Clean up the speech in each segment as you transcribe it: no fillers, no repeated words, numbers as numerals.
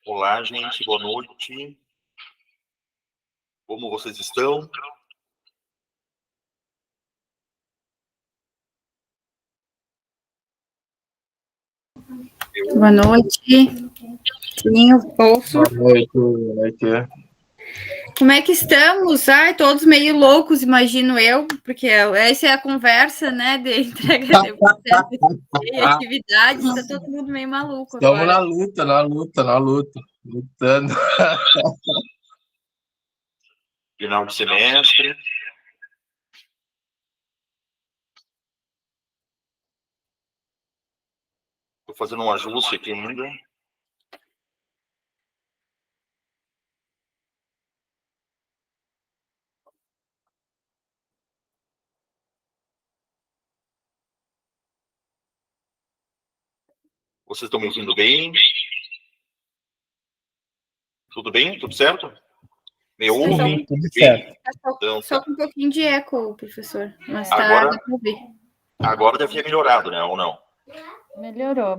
Olá, gente, boa noite. Como vocês estão? Boa noite. Sim, eu ouço. Boa noite. Como é que estamos? Ai, todos meio loucos, imagino eu, porque essa é a conversa, né, de entrega de processo e atividades, tá todo mundo meio maluco Estamos agora. na luta, lutando. Final de semestre. Estou fazendo um ajuste aqui ainda. Vocês estão me ouvindo bem? Tudo bem? Tudo certo? Me ouvem? Tudo certo. Então, Só com um pouquinho de eco, professor, mas agora, dá pra ouvir. agora deve ter melhorado, né? Ou não? Melhorou.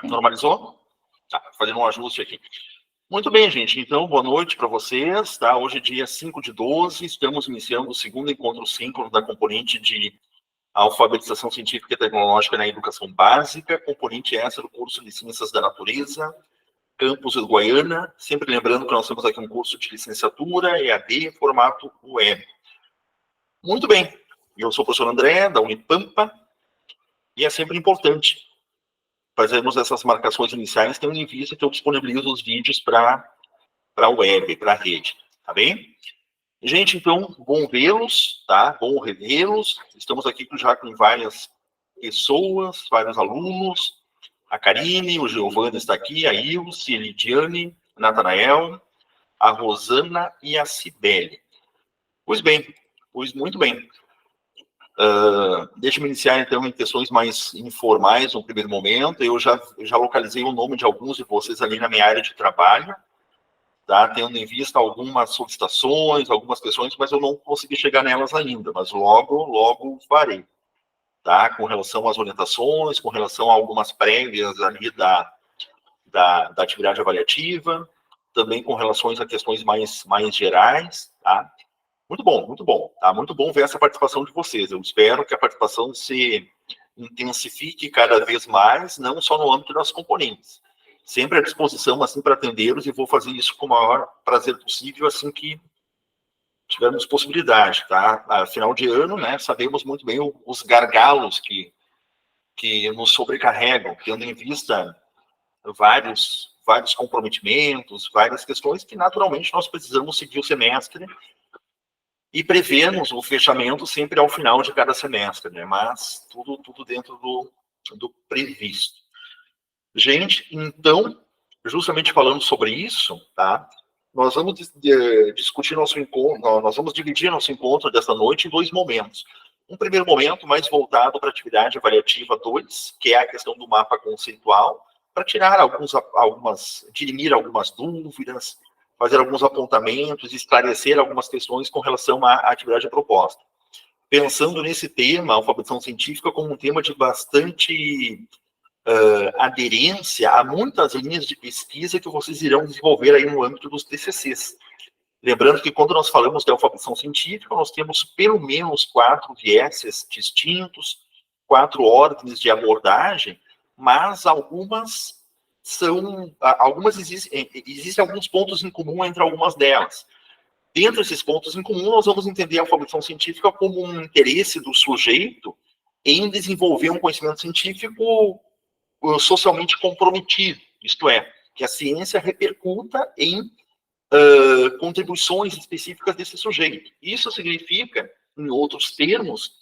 Normalizou? Tá, fazendo um ajuste aqui. Muito bem, gente. Então, boa noite para vocês. Tá? Hoje é dia 5/12, estamos iniciando o segundo encontro síncrono da componente de alfabetização científica e tecnológica na educação básica, componente essa do curso de Ciências da Natureza, campus Uruguaiana. Sempre lembrando que nós temos aqui um curso de licenciatura, EAD, em formato web. Muito bem. Eu sou o professor André, da Unipampa, e é sempre importante fazermos essas marcações iniciais, tendo em vista que eu disponibilizo os vídeos para a web, para a rede. Tá bem? Gente, então, bom vê-los, tá? Bom revê-los. Estamos aqui já com várias pessoas, vários alunos. A Karine, o Giovanni está aqui, a Ilse, a Lidiane, a Natanael, a Rosana e a Cibele. Pois bem, muito bem. Deixa-me iniciar, então, em questões mais informais, no primeiro momento. Eu já localizei o nome de alguns de vocês ali na minha área de trabalho, tá? Tendo em vista algumas solicitações, algumas questões, mas eu não consegui chegar nelas ainda, mas logo farei. Tá? Com relação às orientações, com relação a algumas prévias ali da atividade avaliativa, também com relações a questões mais gerais, tá? Muito bom, tá? Muito bom ver essa participação de vocês. Eu espero que a participação se intensifique cada vez mais, não só no âmbito das componentes. Sempre à disposição, assim, para atendê-los, e vou fazer isso com o maior prazer possível, assim que tivermos possibilidade, tá? A final de ano, né, sabemos muito bem os gargalos que nos sobrecarregam, tendo em vista vários comprometimentos, várias questões que, naturalmente, nós precisamos seguir o semestre e prevemos o fechamento sempre ao final de cada semestre, né? Mas tudo dentro do previsto. Gente, então, justamente falando sobre isso, tá? Nós vamos discutir nosso encontro, nós vamos dividir nosso encontro desta noite em dois momentos. Um primeiro momento mais voltado para a atividade avaliativa 2, que é a questão do mapa conceitual, para tirar dirimir algumas dúvidas, fazer alguns apontamentos, esclarecer algumas questões com relação à atividade proposta. Pensando nesse tema, a alfabetização científica, como um tema de bastante aderência a muitas linhas de pesquisa que vocês irão desenvolver aí no âmbito dos TCCs. Lembrando que quando nós falamos de alfabetização científica, nós temos pelo menos 4 vieses distintos, 4 ordens de abordagem, mas existem alguns pontos em comum entre algumas delas. Dentro desses pontos em comum, nós vamos entender a alfabetização científica como um interesse do sujeito em desenvolver um conhecimento científico socialmente comprometido, isto é, que a ciência repercuta em contribuições específicas desse sujeito. Isso significa, em outros termos,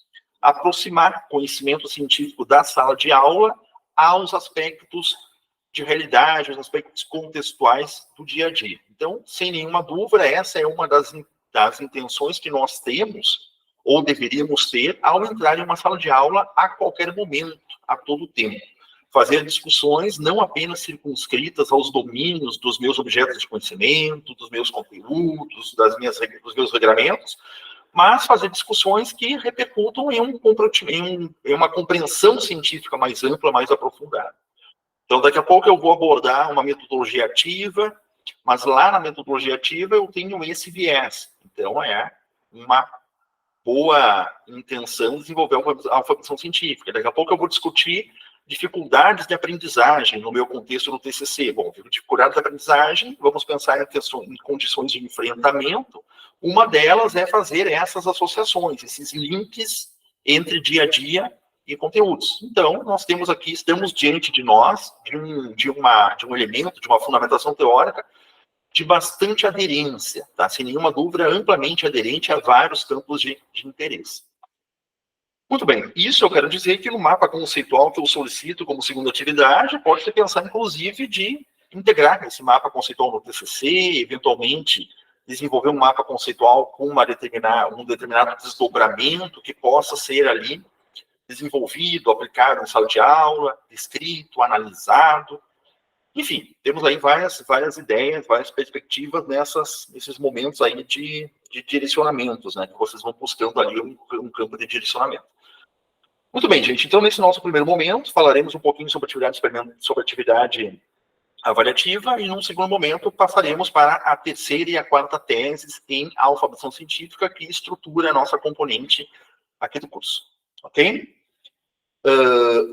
aproximar conhecimento científico da sala de aula aos aspectos de realidade, aos aspectos contextuais do dia a dia. Então, sem nenhuma dúvida, essa é uma das intenções que nós temos, ou deveríamos ter, ao entrar em uma sala de aula a qualquer momento, a todo tempo. Fazer discussões não apenas circunscritas aos domínios dos meus objetos de conhecimento, dos meus conteúdos, dos meus regramentos, mas fazer discussões que repercutam em uma compreensão científica mais ampla, mais aprofundada. Então, daqui a pouco eu vou abordar uma metodologia ativa, mas lá na metodologia ativa eu tenho esse viés. Então, é uma boa intenção desenvolver a alfabetização científica. Daqui a pouco eu vou discutir dificuldades de aprendizagem no meu contexto do TCC. Bom, dificuldades de aprendizagem, vamos pensar em condições de enfrentamento. Uma delas é fazer essas associações, esses links entre dia a dia e conteúdos. Então, nós temos aqui, estamos diante de nós, de um elemento, de uma fundamentação teórica, de bastante aderência, tá? Sem nenhuma dúvida, amplamente aderente a vários campos de interesse. Muito bem, isso eu quero dizer que no mapa conceitual que eu solicito como segunda atividade, pode-se pensar, inclusive, de integrar esse mapa conceitual no TCC, eventualmente desenvolver um mapa conceitual com um determinado desdobramento que possa ser ali desenvolvido, aplicado em sala de aula, descrito, analisado. Enfim, temos aí várias ideias, várias perspectivas nesses momentos aí de direcionamentos, né? Que vocês vão buscando ali um campo de direcionamento. Muito bem, gente. Então, nesse nosso primeiro momento, falaremos um pouquinho sobre atividade avaliativa e, num segundo momento, passaremos para a terceira e a quarta teses em alfabetização científica, que estrutura a nossa componente aqui do curso. Ok?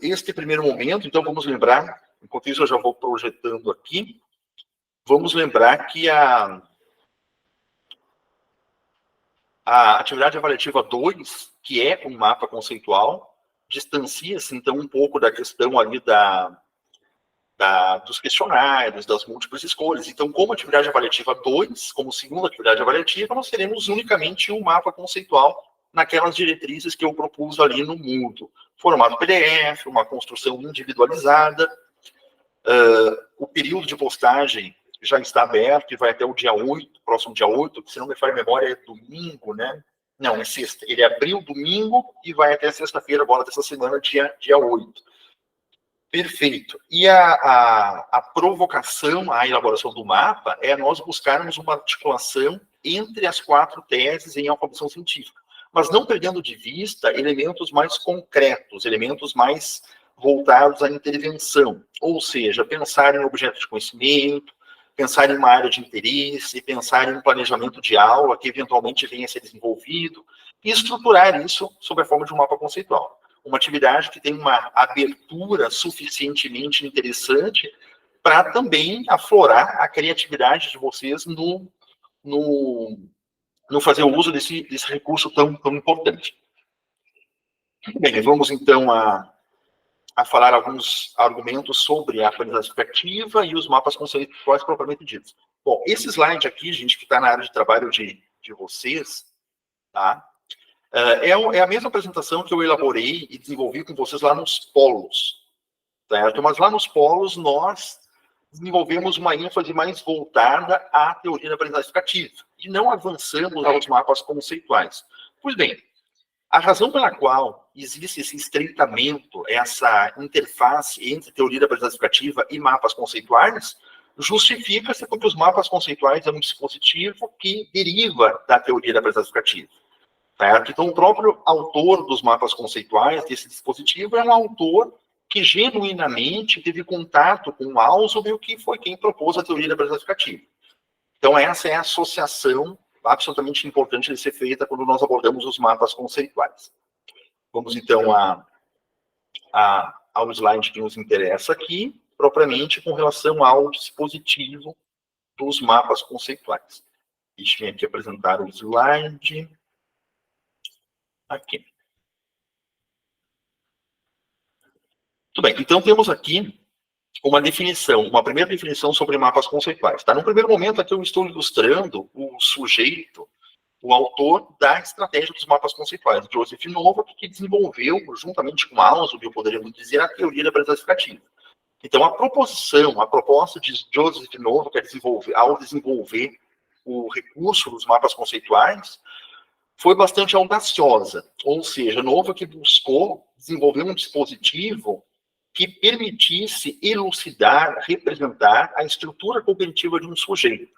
Este primeiro momento, então, vamos lembrar, enquanto isso eu já vou projetando aqui, vamos lembrar que a atividade avaliativa 2, que é um mapa conceitual, distancia-se, então, um pouco da questão ali dos questionários, das múltiplas escolhas. Então, como atividade avaliativa 2, como segunda atividade avaliativa, nós teremos unicamente um mapa conceitual naquelas diretrizes que eu propus ali no Moodle. Formato PDF, uma construção individualizada. O período de postagem já está aberto e vai até o dia 8, próximo dia 8, que se não me falha a memória é domingo, né? Não, é sexta. Ele abriu domingo e vai até sexta-feira, agora dessa semana, dia 8. Perfeito. E a provocação à elaboração do mapa é nós buscarmos uma articulação entre as 4 teses em alfabetização científica, mas não perdendo de vista elementos mais concretos, elementos mais voltados à intervenção, ou seja, pensar em objeto de conhecimento, pensar em uma área de interesse, pensar em um planejamento de aula que eventualmente venha a ser desenvolvido, e estruturar isso sob a forma de um mapa conceitual. Uma atividade que tem uma abertura suficientemente interessante para também aflorar a criatividade de vocês no fazer o uso desse recurso tão importante. Muito bem, vamos então a falar alguns argumentos sobre a aprendizagem explicativa e os mapas conceituais propriamente ditos. Bom, esse slide aqui, gente, que está na área de trabalho de vocês, tá? É a mesma apresentação que eu elaborei e desenvolvi com vocês lá nos polos, certo? Mas lá nos polos nós desenvolvemos uma ênfase mais voltada à teoria da aprendizagem explicativa e não avançamos aos mapas conceituais. Pois bem, a razão pela qual existe esse estreitamento, essa interface entre teoria da aprendizagem explicativa e mapas conceituais, justifica-se porque os mapas conceituais é um dispositivo que deriva da teoria da aprendizagem explicativa. Certo? Então, o próprio autor dos mapas conceituais desse dispositivo é um autor que genuinamente teve contato com o Ausubel, que foi quem propôs a teoria da aprendizagem explicativa. Então, essa é a associação absolutamente importante de ser feita quando nós abordamos os mapas conceituais. Vamos, então, ao slide que nos interessa aqui, propriamente com relação ao dispositivo dos mapas conceituais. Deixa eu aqui apresentar o slide. Aqui. Muito bem, então temos aqui uma definição, uma primeira definição sobre mapas conceituais. Tá? No primeiro momento aqui eu estou ilustrando o sujeito, o autor da estratégia dos mapas conceituais, Joseph Novak, que desenvolveu, juntamente com Ausubel, poderíamos dizer, a teoria da aprendizagem explicativa. Então a proposta de Joseph Novak ao desenvolver o recurso dos mapas conceituais, foi bastante audaciosa, ou seja, Novak buscou desenvolver um dispositivo que permitisse elucidar, representar a estrutura cognitiva de um sujeito.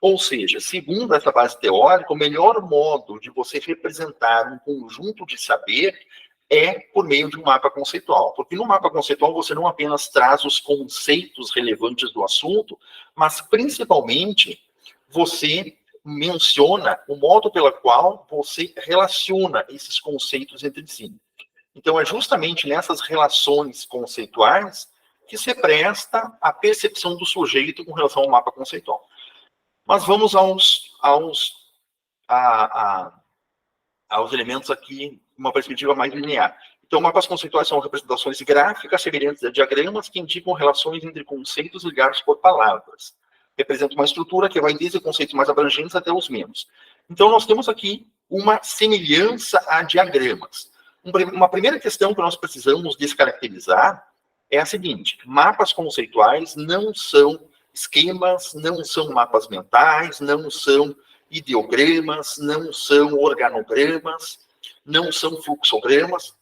Ou seja, segundo essa base teórica, o melhor modo de você representar um conjunto de saber é por meio de um mapa conceitual. Porque no mapa conceitual você não apenas traz os conceitos relevantes do assunto, mas principalmente você menciona o modo pelo qual você relaciona esses conceitos entre si. Então, é justamente nessas relações conceituais que se presta a percepção do sujeito com relação ao mapa conceitual. Mas vamos aos elementos aqui, uma perspectiva mais linear. Então, mapas conceituais são representações gráficas semelhantes a diagramas que indicam relações entre conceitos ligados por palavras. Representa uma estrutura que vai desde conceitos mais abrangentes até os menos. Então, nós temos aqui uma semelhança a diagramas. Uma primeira questão que nós precisamos descaracterizar é a seguinte: mapas conceituais não são esquemas, não são mapas mentais, não são ideogramas, não são organogramas, não são fluxogramas.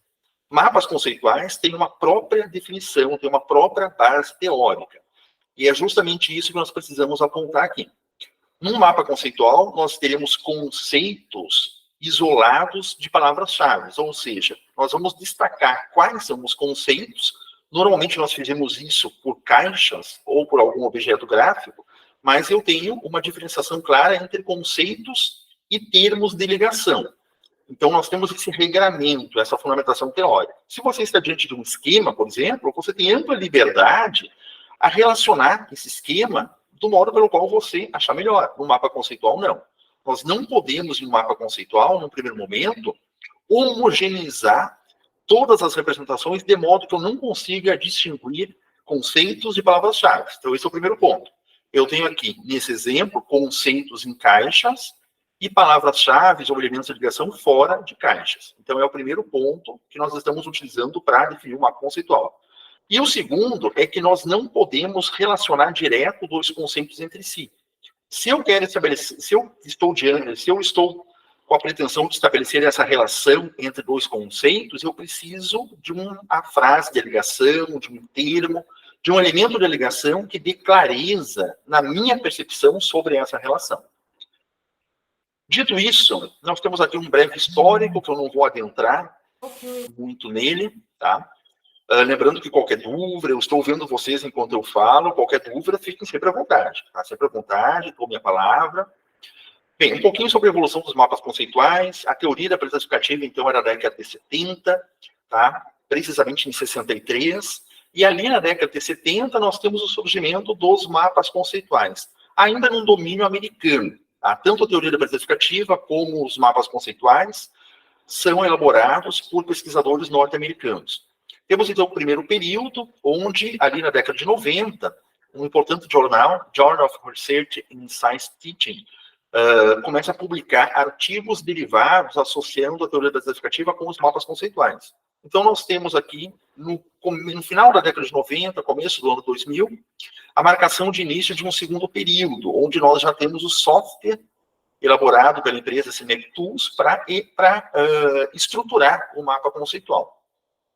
Mapas conceituais têm uma própria definição, têm uma própria base teórica. E é justamente isso que nós precisamos apontar aqui. Num mapa conceitual, nós teremos conceitos isolados de palavras-chave, ou seja, nós vamos destacar quais são os conceitos. Normalmente nós fizemos isso por caixas ou por algum objeto gráfico, mas eu tenho uma diferenciação clara entre conceitos e termos de ligação. Então nós temos esse regramento, essa fundamentação teórica. Se você está diante de um esquema, por exemplo, você tem ampla liberdade a relacionar esse esquema do modo pelo qual você achar melhor. No mapa conceitual, não. Nós não podemos, em um mapa conceitual, no primeiro momento, homogeneizar todas as representações de modo que eu não consiga distinguir conceitos de palavras-chave. Então, esse é o primeiro ponto. Eu tenho aqui, nesse exemplo, conceitos em caixas e palavras-chave ou elementos de ligação fora de caixas. Então, é o primeiro ponto que nós estamos utilizando para definir um mapa conceitual. E o segundo é que nós não podemos relacionar direto dois conceitos entre si. Se eu quero estabelecer, se eu estou com a pretensão de estabelecer essa relação entre dois conceitos, eu preciso de uma frase de ligação, de um termo, de um elemento de ligação que dê clareza na minha percepção sobre essa relação. Dito isso, nós temos aqui um breve histórico, que eu não vou adentrar muito nele, tá? Lembrando que qualquer dúvida, eu estou vendo vocês enquanto eu falo, qualquer dúvida, fiquem sempre à vontade, tá? Sempre à vontade, tome a palavra. Bem, um pouquinho sobre a evolução dos mapas conceituais. A teoria da presença explicativa, então, era da década de 70, tá? Precisamente em 63. E ali na década de 70, nós temos o surgimento dos mapas conceituais, ainda num domínio americano. Tá? Tanto a teoria da presença explicativa como os mapas conceituais são elaborados por pesquisadores norte-americanos. Temos, então, o primeiro período, onde, ali na década de 90, um importante jornal, Journal of Research in Science Teaching, começa a publicar artigos derivados associando a teoria da presença explicativa com os mapas conceituais. Então, nós temos aqui, no final da década de 90, começo do ano 2000, a marcação de início de um segundo período, onde nós já temos o software elaborado pela empresa Cimec Tools para estruturar o mapa conceitual,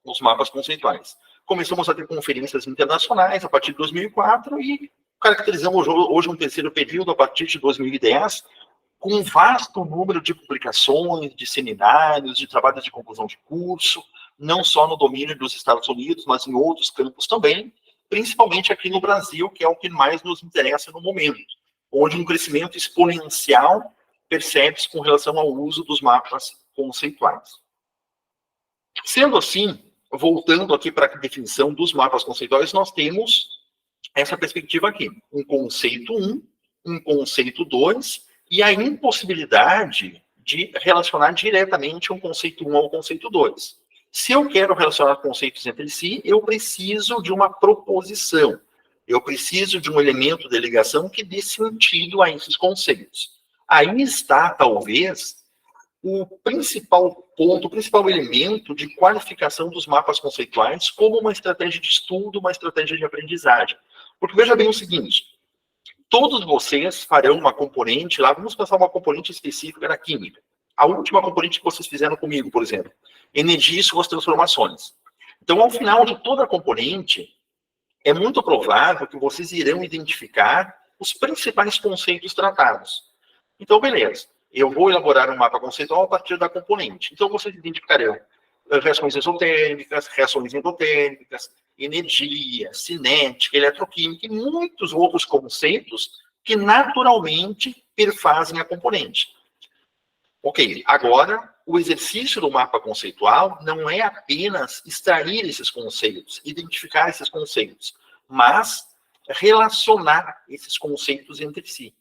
os mapas conceituais. Começamos a ter conferências internacionais a partir de 2004 e caracterizamos hoje um terceiro período a partir de 2010, com um vasto número de publicações, de seminários, de trabalhos de conclusão de curso, não só no domínio dos Estados Unidos, mas em outros campos também, principalmente aqui no Brasil, que é o que mais nos interessa no momento, onde um crescimento exponencial percebe-se com relação ao uso dos mapas conceituais. Sendo assim, voltando aqui para a definição dos mapas conceituais, nós temos essa perspectiva aqui, um conceito 1, um conceito 2, e a impossibilidade de relacionar diretamente um conceito 1 ao conceito 2. Se eu quero relacionar conceitos entre si, eu preciso de uma proposição, eu preciso de um elemento de ligação que dê sentido a esses conceitos. Aí está, talvez, o principal ponto, o principal elemento de qualificação dos mapas conceituais como uma estratégia de estudo, uma estratégia de aprendizagem. Porque veja bem o seguinte, todos vocês farão uma componente lá, vamos pensar uma componente específica na química. A última componente que vocês fizeram comigo, por exemplo, energia e suas transformações. Então, ao final de toda a componente, é muito provável que vocês irão identificar os principais conceitos tratados. Então, beleza. Eu vou elaborar um mapa conceitual a partir da componente. Então, vocês identificarão reações exotérmicas, reações endotérmicas, energia, cinética, eletroquímica e muitos outros conceitos que naturalmente perfazem a componente. Ok, agora o exercício do mapa conceitual não é apenas extrair esses conceitos, identificar esses conceitos, mas relacionar esses conceitos entre si.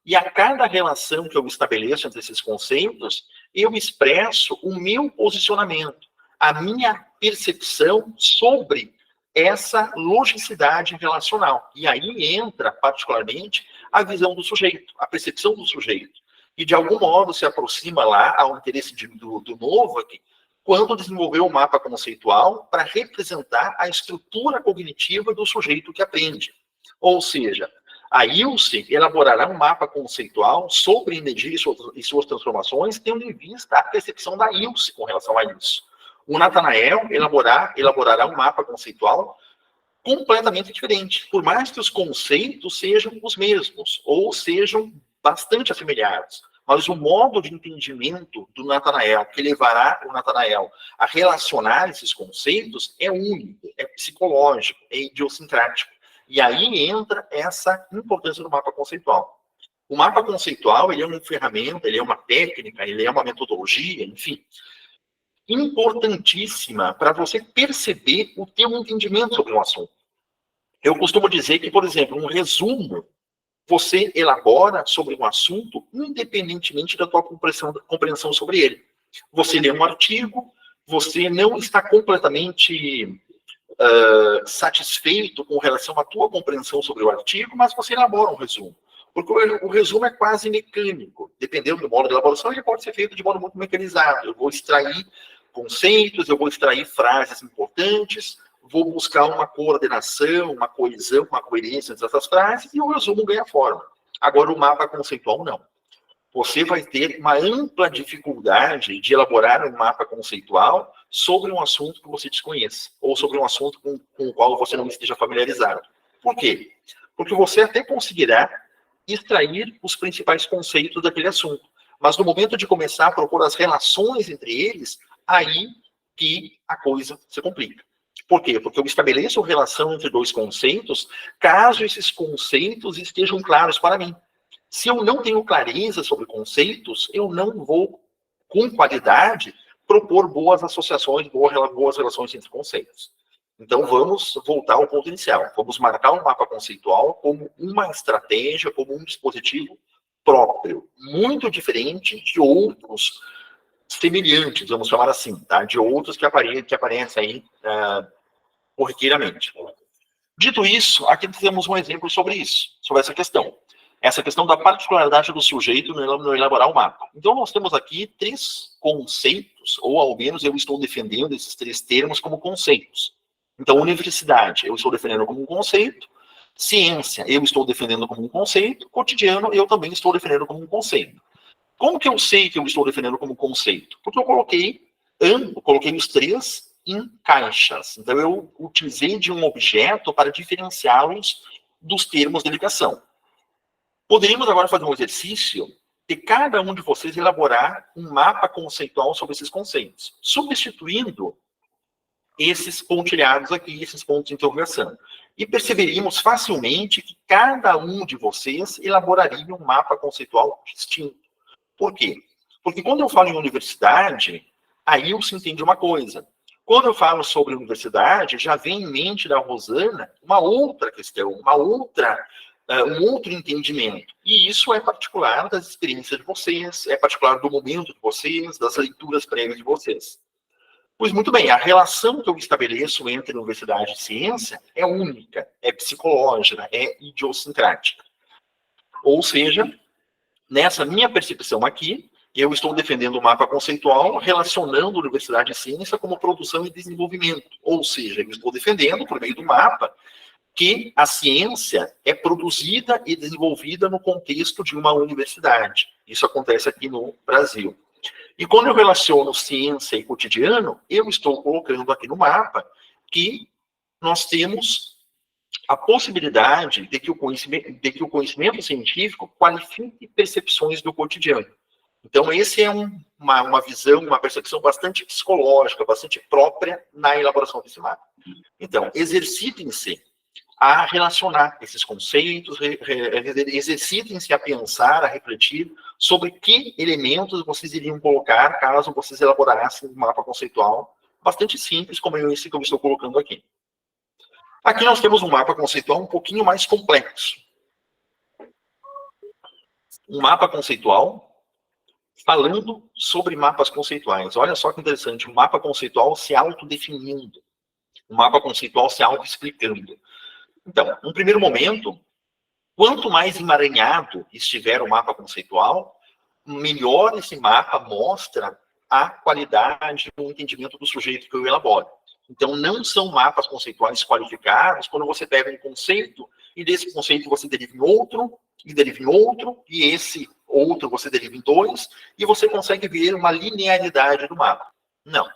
E a cada relação que eu estabeleço entre esses conceitos, eu expresso o meu posicionamento, a minha percepção sobre essa logicidade relacional. E aí entra, particularmente, a visão do sujeito, a percepção do sujeito. E, de algum modo, se aproxima lá ao interesse do Novak, quando desenvolveu o mapa conceitual para representar a estrutura cognitiva do sujeito que aprende. Ou seja, a Ilse elaborará um mapa conceitual sobre energia e suas transformações, tendo em vista a percepção da Ilse com relação a isso. O Nathanael elaborará um mapa conceitual completamente diferente, por mais que os conceitos sejam os mesmos, ou sejam bastante assemelhados. Mas o modo de entendimento do Nathanael, que levará o Nathanael a relacionar esses conceitos, é único, é psicológico, é idiosincrático. E aí entra essa importância do mapa conceitual. O mapa conceitual, ele é uma ferramenta, ele é uma técnica, ele é uma metodologia, enfim, importantíssima para você perceber o teu entendimento sobre um assunto. Eu costumo dizer que, por exemplo, um resumo você elabora sobre um assunto independentemente da tua compreensão sobre ele. Você lê um artigo, você não está completamente satisfeito com relação à tua compreensão sobre o artigo, mas você elabora um resumo. Porque o resumo é quase mecânico. Dependendo do modo de elaboração, ele pode ser feito de modo muito mecanizado. Eu vou extrair conceitos, eu vou extrair frases importantes, vou buscar uma coordenação, uma coesão, uma coerência entre essas frases e o resumo ganha forma. Agora, o mapa conceitual, não. Você vai ter uma ampla dificuldade de elaborar um mapa conceitual sobre um assunto que você desconheça, ou sobre um assunto com o qual você não esteja familiarizado. Por quê? Porque você até conseguirá extrair os principais conceitos daquele assunto, mas no momento de começar a propor as relações entre eles, aí que a coisa se complica. Por quê? Porque eu estabeleço relação entre dois conceitos, caso esses conceitos estejam claros para mim. Se eu não tenho clareza sobre conceitos, eu não vou, com qualidade, propor boas associações, boas relações entre conceitos. Então, vamos voltar ao ponto inicial. Vamos marcar um mapa conceitual como uma estratégia, como um dispositivo próprio, muito diferente de outros semelhantes, vamos chamar assim, tá? De outros que aparecem aí corriqueiramente. Dito isso, aqui temos um exemplo sobre isso, sobre essa questão da particularidade do sujeito no elaborar o mapa. Então, nós temos aqui 3 conceitos, ou ao menos eu estou defendendo esses 3 termos como conceitos. Então, universidade, eu estou defendendo como um conceito, ciência, eu estou defendendo como um conceito, cotidiano, eu também estou defendendo como um conceito. Como que eu sei que eu estou defendendo como conceito? Porque eu coloquei os 3 em caixas. Então, eu utilizei de um objeto para diferenciá-los dos termos de ligação. Poderíamos agora fazer um exercício de cada um de vocês elaborar um mapa conceitual sobre esses conceitos, substituindo esses pontilhados aqui, esses pontos de interrogação. E perceberíamos facilmente que cada um de vocês elaboraria um mapa conceitual distinto. Por quê? Porque quando eu falo em universidade, aí se entende uma coisa. Quando eu falo sobre universidade, já vem em mente da Rosana uma outra questão, um outro entendimento. E isso é particular das experiências de vocês, é particular do momento de vocês, das leituras prévias de vocês. Pois muito bem, a relação que eu estabeleço entre universidade e ciência é única, é psicológica, é idiosincrática. Ou seja, nessa minha percepção aqui, eu estou defendendo o mapa conceitual relacionando universidade e ciência como produção e desenvolvimento. Ou seja, eu estou defendendo, por meio do mapa, que a ciência é produzida e desenvolvida no contexto de uma universidade. Isso acontece aqui no Brasil. E quando eu relaciono ciência e cotidiano, eu estou colocando aqui no mapa que nós temos a possibilidade de que o conhecimento científico qualifique percepções do cotidiano. Então, esse é uma visão, uma percepção bastante psicológica, bastante própria na elaboração desse mapa. Então, exercitem-se a relacionar esses conceitos, exercitem-se a pensar, a refletir sobre que elementos vocês iriam colocar caso vocês elaborassem um mapa conceitual bastante simples, como esse que eu estou colocando aqui. Aqui nós temos um mapa conceitual um pouquinho mais complexo. Um mapa conceitual falando sobre mapas conceituais. Olha só que interessante, um mapa conceitual se autodefinindo, um mapa conceitual se autoexplicando. Então, num primeiro momento, quanto mais emaranhado estiver o mapa conceitual, melhor esse mapa mostra a qualidade do entendimento do sujeito que eu elaboro. Então, não são mapas conceituais qualificados quando você pega um conceito e desse conceito você deriva em outro, e esse outro você deriva em dois, e você consegue ver uma linearidade do mapa. Não.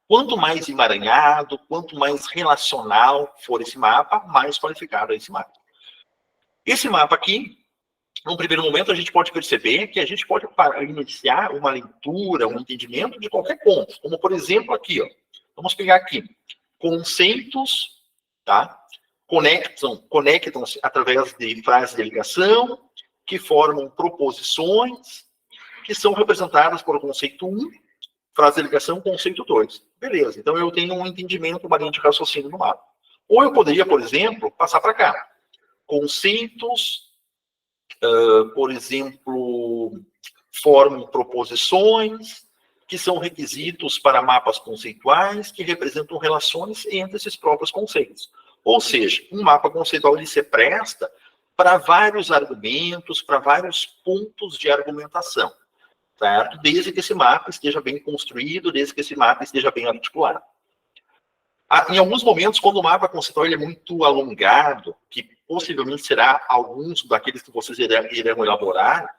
Quanto mais emaranhado, quanto mais relacional for esse mapa, mais qualificado é esse mapa. Esse mapa aqui, num primeiro momento, a gente pode perceber que a gente pode iniciar uma leitura, um entendimento de qualquer ponto. Como, por exemplo, aqui, ó. Vamos pegar aqui. Conceitos, tá? Conectam-se através de frases de ligação, que formam proposições, que são representadas por conceito 1, frase de ligação, conceito 2. Beleza, então eu tenho um entendimento, uma linha de raciocínio no mapa. Ou eu poderia, por exemplo, passar para cá. Conceitos, por exemplo, formam proposições, que são requisitos para mapas conceituais, que representam relações entre esses próprios conceitos. Ou seja, um mapa conceitual ele se presta para vários argumentos, para vários pontos de argumentação. Certo? Desde que esse mapa esteja bem construído, desde que esse mapa esteja bem articulado. Em alguns momentos, quando o mapa conceitual ele é muito alongado, que possivelmente será alguns daqueles que vocês irão elaborar,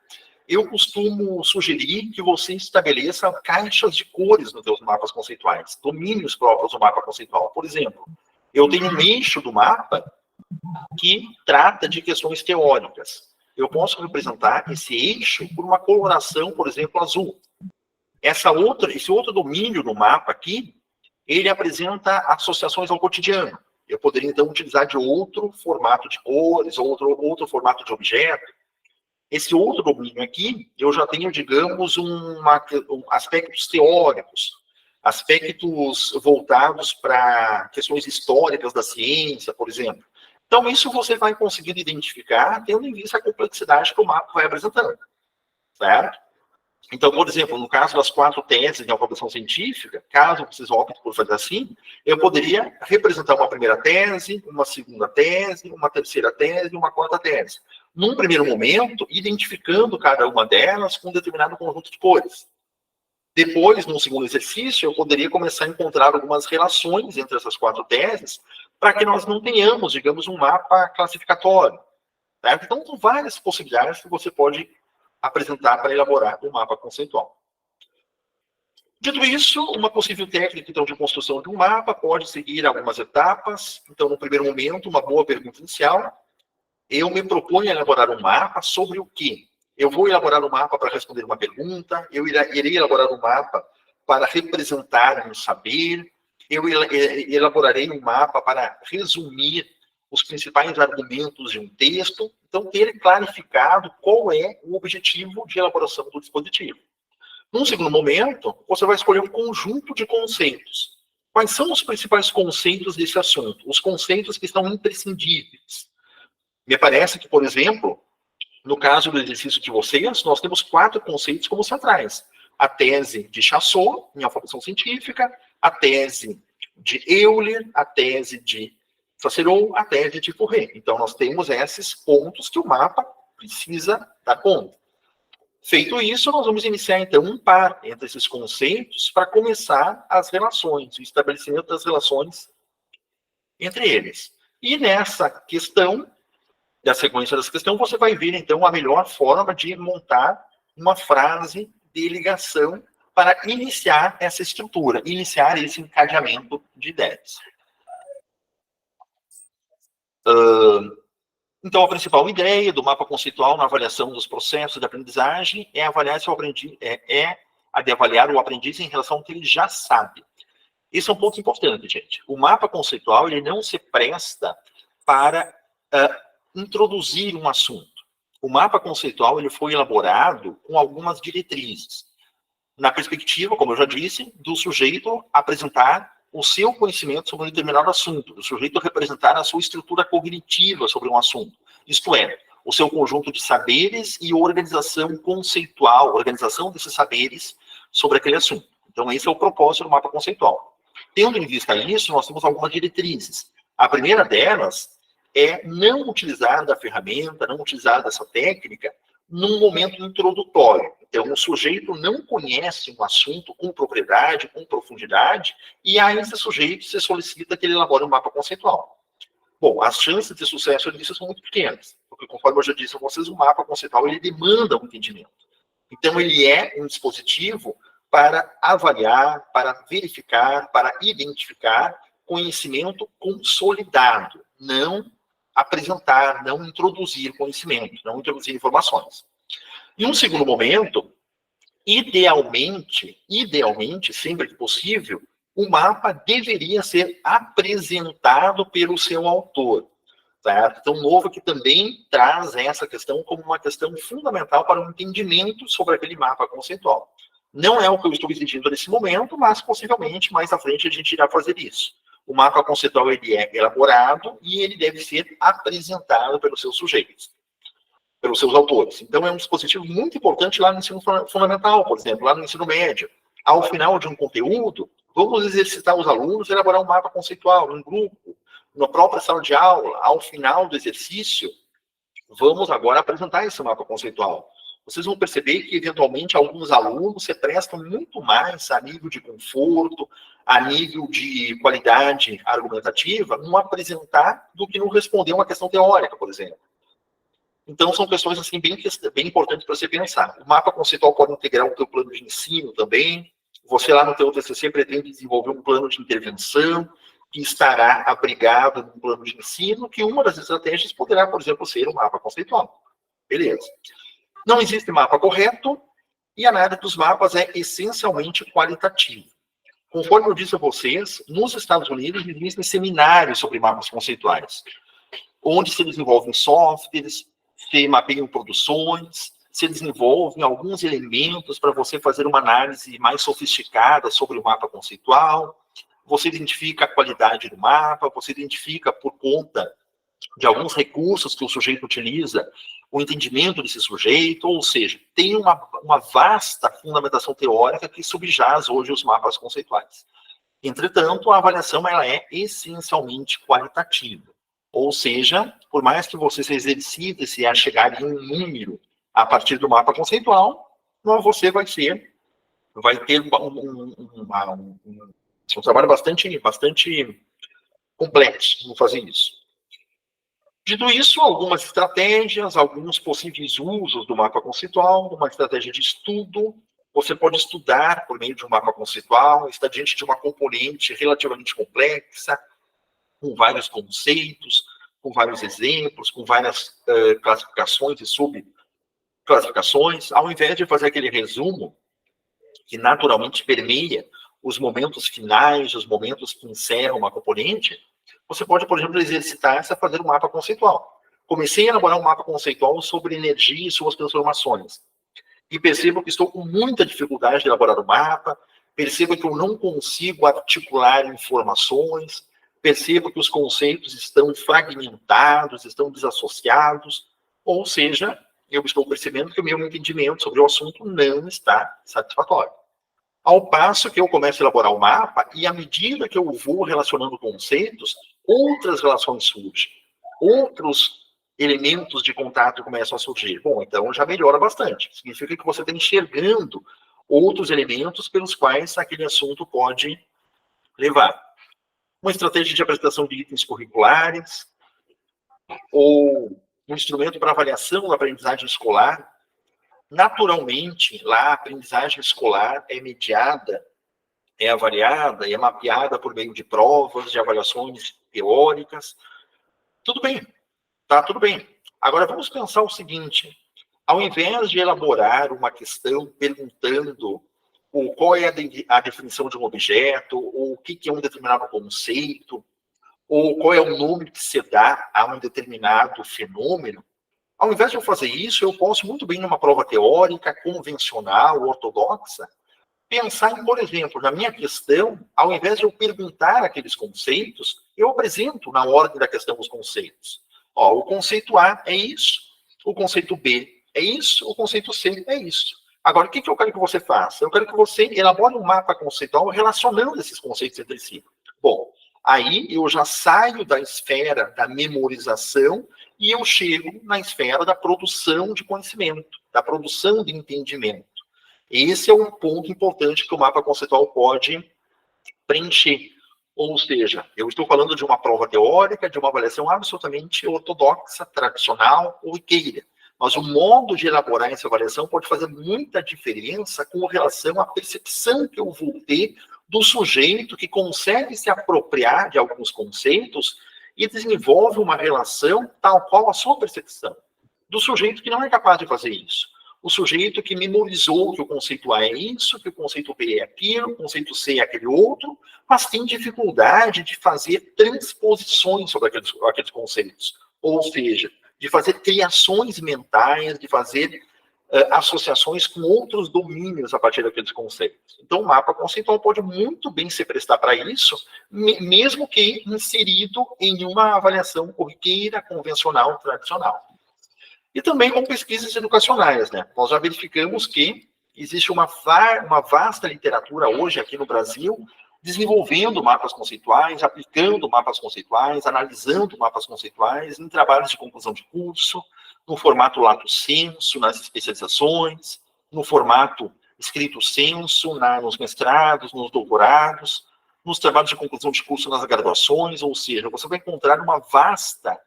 eu costumo sugerir que você estabeleça caixas de cores nos seus mapas conceituais, domínios próprios do mapa conceitual. Por exemplo, eu tenho um eixo do mapa que trata de questões teóricas. Eu posso representar esse eixo por uma coloração, por exemplo, azul. Esse outro domínio no mapa aqui, ele apresenta associações ao cotidiano. Eu poderia, então, utilizar de outro formato de cores, outro formato de objeto. Esse outro domínio aqui, eu já tenho, digamos, aspectos teóricos, aspectos voltados para questões históricas da ciência, por exemplo. Então, isso você vai conseguindo identificar, tendo em vista a complexidade que o mapa vai apresentando, certo? Então, por exemplo, no caso das 4 teses de alfabetização científica, caso vocês optem por fazer assim, eu poderia representar uma primeira tese, uma segunda tese, uma terceira tese e uma quarta tese. Num primeiro momento, identificando cada uma delas com um determinado conjunto de cores. Depois, num segundo exercício, eu poderia começar a encontrar algumas relações entre essas 4 teses, para que nós não tenhamos, digamos, um mapa classificatório. Certo? Então, são várias possibilidades que você pode apresentar para elaborar um mapa conceitual. Dito isso, uma possível técnica então, de construção de um mapa pode seguir algumas etapas. Então, no primeiro momento, uma boa pergunta inicial. Eu me proponho a elaborar um mapa sobre o quê? Eu vou elaborar um mapa para responder uma pergunta, eu irei elaborar um mapa para representar um saber, eu elaborarei um mapa para resumir os principais argumentos de um texto. Então, ter clarificado qual é o objetivo de elaboração do dispositivo. Num segundo momento, você vai escolher um conjunto de conceitos. Quais são os principais conceitos desse assunto? Os conceitos que estão imprescindíveis. Me parece que, por exemplo, no caso do exercício de vocês, nós temos 4 conceitos como centrais. A tese de Chassot, em alfabetização científica, a tese de Euler, a tese de Cicero, a tese de Fourier. Então, nós temos esses pontos que o mapa precisa dar conta. Feito isso, nós vamos iniciar, então, um par entre esses conceitos para começar as relações, o estabelecimento das relações entre eles. E nessa questão, da sequência dessa questão, você vai ver, então, a melhor forma de montar uma frase de ligação para iniciar essa estrutura, iniciar esse encadeamento de ideias. Então, a principal ideia do mapa conceitual na avaliação dos processos de aprendizagem é avaliar se o aprendiz, a de avaliar o aprendiz em relação ao que ele já sabe. Esse é um ponto importante, gente. O mapa conceitual ele não se presta para introduzir um assunto. O mapa conceitual ele foi elaborado com algumas diretrizes. Na perspectiva, como eu já disse, do sujeito apresentar o seu conhecimento sobre um determinado assunto, do sujeito representar a sua estrutura cognitiva sobre um assunto. Isto é, o seu conjunto de saberes e organização conceitual, organização desses saberes sobre aquele assunto. Então, esse é o propósito do mapa conceitual. Tendo em vista isso, nós temos algumas diretrizes. A primeira delas é não utilizar da ferramenta, não utilizar dessa técnica num momento introdutório. Então, o sujeito não conhece um assunto com propriedade, com profundidade, e a esse sujeito se solicita que ele elabore um mapa conceitual. Bom, as chances de sucesso nisso são muito pequenas, porque, conforme eu já disse a vocês, o mapa conceitual ele demanda um entendimento. Então, ele é um dispositivo para avaliar, para verificar, para identificar conhecimento consolidado, não apresentar, não introduzir conhecimento, não introduzir informações. Em um segundo momento, idealmente, sempre que possível, o mapa deveria ser apresentado pelo seu autor. Tá? Então, Novo que também traz essa questão como uma questão fundamental para o entendimento sobre aquele mapa conceitual. Não é o que eu estou exigindo nesse momento, mas possivelmente mais à frente a gente irá fazer isso. O mapa conceitual ele é elaborado e ele deve ser apresentado pelos seus sujeitos, pelos seus autores. Então, é um dispositivo muito importante lá no ensino fundamental, por exemplo, lá no ensino médio. Ao final de um conteúdo, vamos exercitar os alunos a elaborar um mapa conceitual, num grupo, na própria sala de aula. Ao final do exercício, vamos agora apresentar esse mapa conceitual. Vocês vão perceber que, eventualmente, alguns alunos se prestam muito mais a nível de conforto, a nível de qualidade argumentativa, no apresentar do que no responder uma questão teórica, por exemplo. Então, são questões assim, bem importantes para você pensar. O mapa conceitual pode integrar o teu plano de ensino também. Você, lá no teu TCC, pretende desenvolver um plano de intervenção que estará abrigado no plano de ensino, que uma das estratégias poderá, por exemplo, ser o mapa conceitual. Beleza. Não existe mapa correto e a análise dos mapas é essencialmente qualitativa. Conforme eu disse a vocês, nos Estados Unidos existem seminários sobre mapas conceituais, onde se desenvolvem softwares, se mapeiam produções, se desenvolvem alguns elementos para você fazer uma análise mais sofisticada sobre o mapa conceitual. Você identifica a qualidade do mapa, você identifica por conta de alguns recursos que o sujeito utiliza, o entendimento desse sujeito, ou seja, tem uma vasta fundamentação teórica que subjaz hoje os mapas conceituais. Entretanto, a avaliação ela é essencialmente qualitativa. Ou seja, por mais que você se exercite-se a chegar em um número a partir do mapa conceitual, você vai ter um trabalho bastante complexo no fazer isso. Dito isso, algumas estratégias, alguns possíveis usos do mapa conceitual, uma estratégia de estudo. Você pode estudar por meio de um mapa conceitual, está diante de uma componente relativamente complexa, com vários conceitos, com vários exemplos, com várias classificações e subclassificações. Ao invés de fazer aquele resumo que naturalmente permeia os momentos finais, os momentos que encerram uma componente, você pode, por exemplo, exercitar-se a fazer um mapa conceitual. Comecei a elaborar um mapa conceitual sobre energia e suas transformações. E percebo que estou com muita dificuldade de elaborar o mapa, percebo que eu não consigo articular informações, percebo que os conceitos estão fragmentados, estão desassociados, ou seja, eu estou percebendo que o meu entendimento sobre o assunto não está satisfatório. Ao passo que eu começo a elaborar o mapa, e à medida que eu vou relacionando conceitos, outras relações surgem, outros elementos de contato começam a surgir. Bom, então já melhora bastante. Significa que você está enxergando outros elementos pelos quais aquele assunto pode levar. Uma estratégia de apresentação de itens curriculares, ou um instrumento para avaliação da aprendizagem escolar. Naturalmente, lá a aprendizagem escolar é mediada, é avaliada, é mapeada por meio de provas, de avaliações teóricas. Tudo bem, tá? Tudo bem. Agora, vamos pensar o seguinte, ao invés de elaborar uma questão perguntando qual é a definição de um objeto, ou o que é um determinado conceito, ou qual é o nome que se dá a um determinado fenômeno, ao invés de eu fazer isso, eu posso muito bem, numa prova teórica, convencional, ortodoxa, pensar em, por exemplo, na minha questão, ao invés de eu perguntar aqueles conceitos, eu apresento na ordem da questão os conceitos. Ó, o conceito A é isso, o conceito B é isso, o conceito C é isso. Agora, o que eu quero que você faça? Eu quero que você elabore um mapa conceitual relacionando esses conceitos entre si. Bom, aí eu já saio da esfera da memorização e eu chego na esfera da produção de conhecimento, da produção de entendimento. Esse é um ponto importante que o mapa conceitual pode preencher. Ou seja, eu estou falando de uma prova teórica, de uma avaliação absolutamente ortodoxa, tradicional, corriqueira. Mas o modo de elaborar essa avaliação pode fazer muita diferença com relação à percepção que eu vou ter do sujeito que consegue se apropriar de alguns conceitos e desenvolve uma relação tal qual a sua percepção. Do sujeito que não é capaz de fazer isso. O sujeito que memorizou que o conceito A é isso, que o conceito B é aquilo, o conceito C é aquele outro, mas tem dificuldade de fazer transposições sobre aqueles conceitos. Ou seja, de fazer criações mentais, de fazer associações com outros domínios a partir daqueles conceitos. Então, o mapa conceitual pode muito bem se prestar para isso, mesmo que inserido em uma avaliação corriqueira, convencional, tradicional. E também com pesquisas educacionais, né? Nós já verificamos que existe uma vasta literatura hoje aqui no Brasil desenvolvendo mapas conceituais, aplicando mapas conceituais, analisando mapas conceituais em trabalhos de conclusão de curso, no formato lato sensu, nas especializações, no formato escrito sensu, nos mestrados, nos doutorados, nos trabalhos de conclusão de curso nas graduações, ou seja, você vai encontrar uma vasta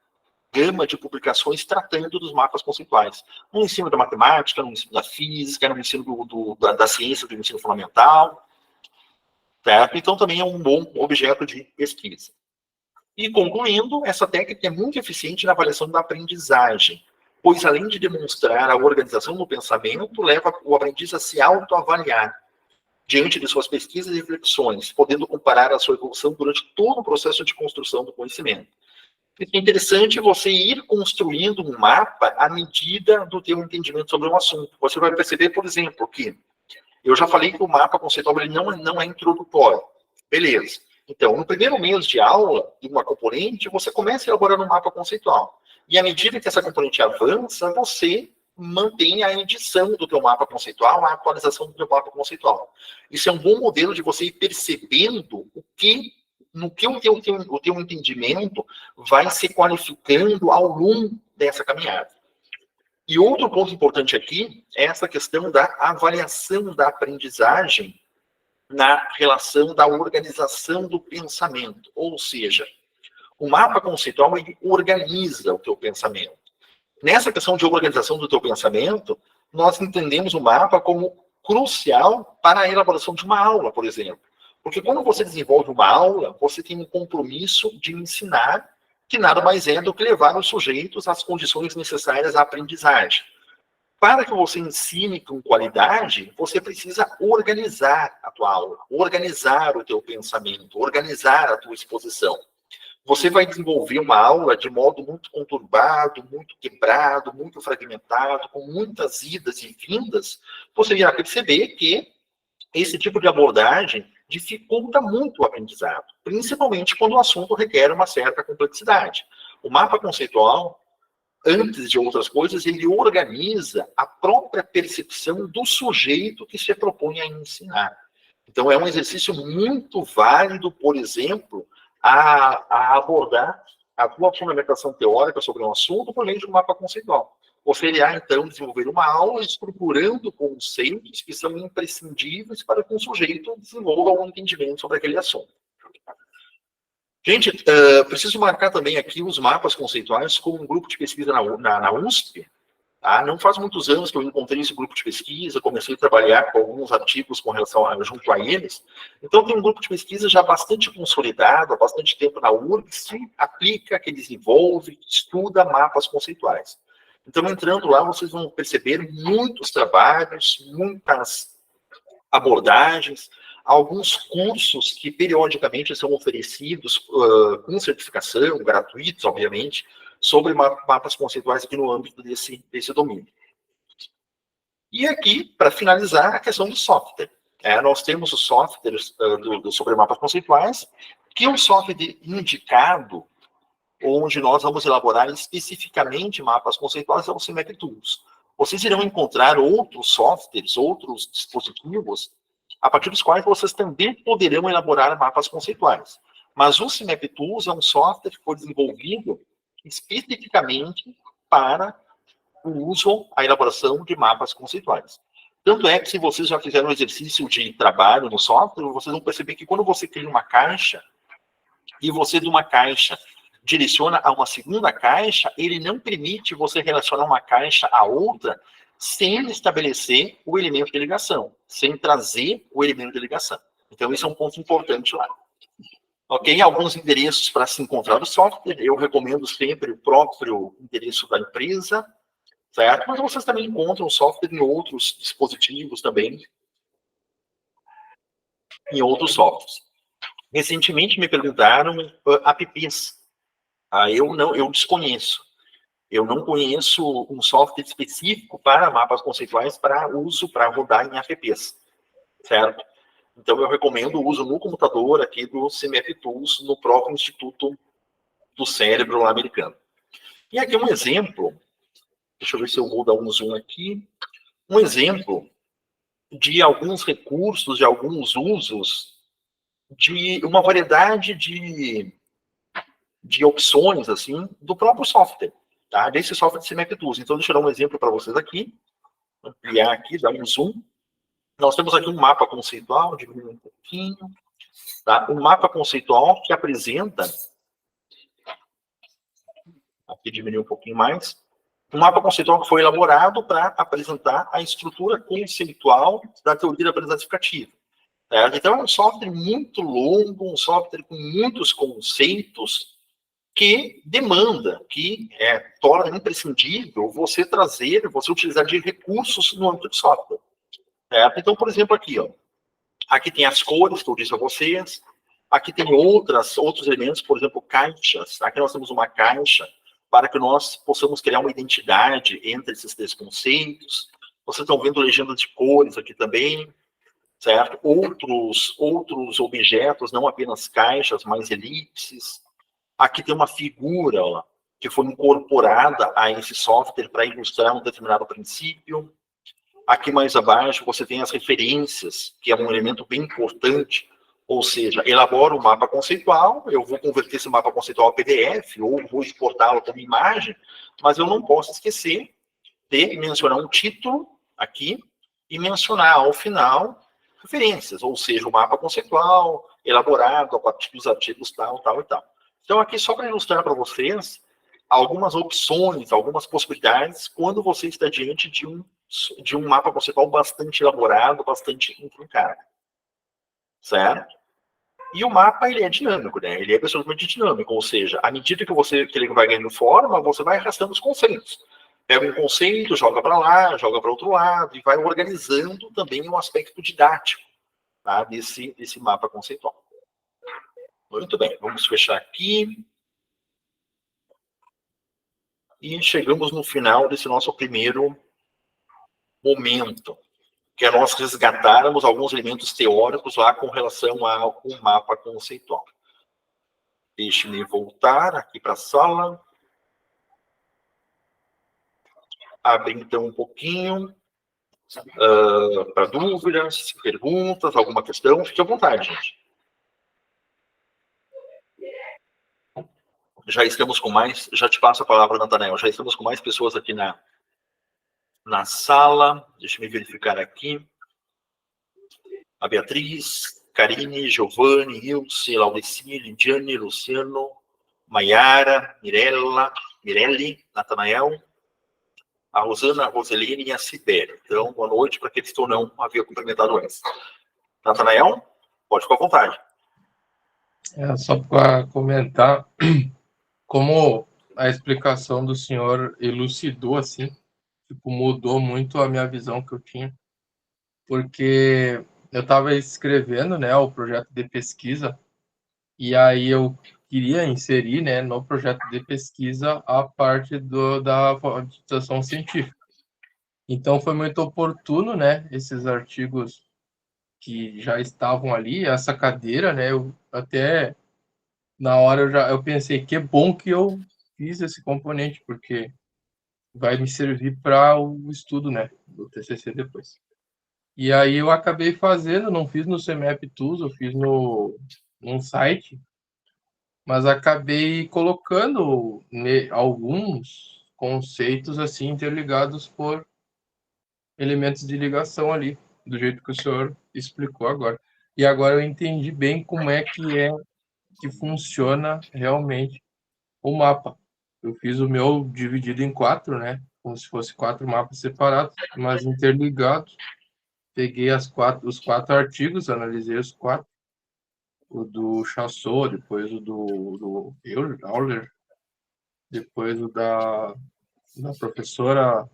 gama de publicações tratando dos mapas conceituais. No ensino da matemática, no ensino da física, no ensino da ciência, do ensino fundamental. Certo? Então, também é um bom objeto de pesquisa. E, concluindo, essa técnica é muito eficiente na avaliação da aprendizagem, pois, além de demonstrar a organização do pensamento, leva o aprendiz a se autoavaliar diante de suas pesquisas e reflexões, podendo comparar a sua evolução durante todo o processo de construção do conhecimento. É interessante você ir construindo um mapa à medida do teu entendimento sobre um assunto. Você vai perceber, por exemplo, que eu já falei que o mapa conceitual ele não é introdutório. Beleza. Então, no primeiro mês de aula de uma componente, você começa elaborando um mapa conceitual. E à medida que essa componente avança, você mantém a edição do teu mapa conceitual, a atualização do teu mapa conceitual. Isso é um bom modelo de você ir percebendo no que o teu entendimento vai se qualificando ao longo dessa caminhada. E outro ponto importante aqui é essa questão da avaliação da aprendizagem na relação da organização do pensamento. Ou seja, o mapa conceitual ele organiza o teu pensamento. Nessa questão de organização do teu pensamento, nós entendemos o mapa como crucial para a elaboração de uma aula, por exemplo. Porque quando você desenvolve uma aula, você tem um compromisso de ensinar, que nada mais é do que levar os sujeitos às condições necessárias à aprendizagem. Para que você ensine com qualidade, você precisa organizar a tua aula, organizar o teu pensamento, organizar a tua exposição. Você vai desenvolver uma aula de modo muito conturbado, muito quebrado, muito fragmentado, com muitas idas e vindas, você irá perceber que esse tipo de abordagem dificulta muito o aprendizado, principalmente quando o assunto requer uma certa complexidade. O mapa conceitual, antes de outras coisas, ele organiza a própria percepção do sujeito que se propõe a ensinar. Então, é um exercício muito válido, por exemplo, a abordar a tua fundamentação teórica sobre um assunto por meio de um mapa conceitual. Você irá, então, desenvolver uma aula estruturando conceitos que são imprescindíveis para que um sujeito desenvolva um entendimento sobre aquele assunto. Gente, preciso marcar também aqui os mapas conceituais como um grupo de pesquisa na USP. Tá? Não faz muitos anos que eu encontrei esse grupo de pesquisa, comecei a trabalhar com alguns artigos com relação junto a eles. Então, tem um grupo de pesquisa já bastante consolidado, há bastante tempo na URGS, que aplica, que desenvolve, que estuda mapas conceituais. Então, entrando lá, vocês vão perceber muitos trabalhos, muitas abordagens, alguns cursos que periodicamente são oferecidos com certificação, gratuitos, obviamente, sobre mapas conceituais aqui no âmbito desse domínio. E aqui, para finalizar, a questão do software. Nós temos os softwares sobre mapas conceituais, que é um software indicado, onde nós vamos elaborar especificamente mapas conceituais, é o CIMAP Tools. Vocês irão encontrar outros softwares, outros dispositivos, a partir dos quais vocês também poderão elaborar mapas conceituais. Mas o CIMAP Tools é um software que foi desenvolvido especificamente para o uso, a elaboração de mapas conceituais. Tanto é que, se vocês já fizeram um exercício de trabalho no software, vocês vão perceber que quando você cria uma caixa, e você de uma caixa direciona a uma segunda caixa, ele não permite você relacionar uma caixa a outra sem estabelecer o elemento de ligação, sem trazer o elemento de ligação. Então, isso é um ponto importante lá. Ok? Alguns endereços para se encontrar o software. Eu recomendo sempre o próprio endereço da empresa, certo? Mas vocês também encontram o software em outros dispositivos também, em outros softwares. Recentemente me perguntaram apps. Eu desconheço. Eu não conheço um software específico para mapas conceituais para uso, para rodar em apps, certo? Então, eu recomendo o uso no computador aqui do CIMAP Tools, no próprio Instituto do Cérebro lá americano. E aqui um exemplo, deixa eu ver se eu vou dar um zoom aqui, um exemplo de alguns recursos, de alguns usos, de uma variedade de opções, assim, do próprio software, tá? Desse software de CIMAP Tools. Então, deixa eu dar um exemplo para vocês aqui, ampliar aqui, dar um zoom. Nós temos aqui um mapa conceitual, diminuir um pouquinho, tá? Um mapa conceitual que apresenta, aqui diminuir um pouquinho mais, um mapa conceitual que foi elaborado para apresentar a estrutura conceitual da teoria da aprendizagem explicativa. Então, é um software muito longo, um software com muitos conceitos, que demanda, que torna imprescindível você utilizar de recursos no âmbito de software. Então, por exemplo, aqui, ó, aqui tem as cores que eu disse a vocês, aqui tem outros elementos, por exemplo, caixas. Aqui nós temos uma caixa para que nós possamos criar uma identidade entre esses três conceitos. Vocês estão vendo legendas de cores aqui também, certo? Outros objetos, não apenas caixas, mas elipses. Aqui tem uma figura, ó, que foi incorporada a esse software para ilustrar um determinado princípio. Aqui mais abaixo você tem as referências, que é um elemento bem importante, ou seja, elabora um mapa conceitual, eu vou converter esse mapa conceitual a PDF, ou vou exportá-lo como imagem, mas eu não posso esquecer de mencionar um título aqui e mencionar ao final referências, ou seja, o mapa conceitual elaborado a partir dos artigos tal, tal e tal. Então, aqui, só para ilustrar para vocês algumas opções, algumas possibilidades, quando você está diante de um mapa conceitual bastante elaborado, bastante intrincado. Certo? E o mapa, ele é dinâmico, né? Ele é absolutamente dinâmico, ou seja, à medida que ele vai ganhando forma, você vai arrastando os conceitos. Pega um conceito, joga para lá, joga para outro lado, e vai organizando também um aspecto didático, tá? desse mapa conceitual. Muito bem, vamos fechar aqui. E chegamos no final desse nosso primeiro momento, que é nós resgatarmos alguns elementos teóricos lá com relação ao mapa conceitual. Deixe-me voltar aqui para a sala. Abrir, então, um pouquinho para dúvidas, perguntas, alguma questão. Fique à vontade, gente. Já estamos com mais... Já te passo a palavra, Natanael. Já estamos com mais pessoas aqui na sala. Deixa eu verificar aqui. A Beatriz, Karine, Giovanni, Ilse, Laudeci, Lidiane, Luciano, Maiara, Mirelli, Natanael, a Rosana, a Roseline e a Sibéria. Então, boa noite para aqueles que eu não havia cumprimentado antes. Natanael, pode ficar à vontade. Só para comentar, como a explicação do senhor elucidou, assim, tipo, mudou muito a minha visão que eu tinha, porque eu estava escrevendo, né, o projeto de pesquisa, e aí eu queria inserir, né, no projeto de pesquisa a parte da alfabetização científica. Então foi muito oportuno, né, esses artigos que já estavam ali, essa cadeira, né, eu até na hora eu pensei que bom que eu fiz esse componente, porque vai me servir para o estudo, né, do TCC depois. E aí eu acabei fazendo, não fiz no CMAP Tools, eu fiz num site, mas acabei colocando alguns conceitos assim interligados por elementos de ligação ali, do jeito que o senhor explicou agora. E agora eu entendi bem como é que funciona realmente o mapa. Eu fiz o meu dividido em 4, né? Como se fosse 4 mapas separados, mas interligados. Peguei os 4 artigos, analisei os 4. O do Chassot, depois o do Euler, depois o da professora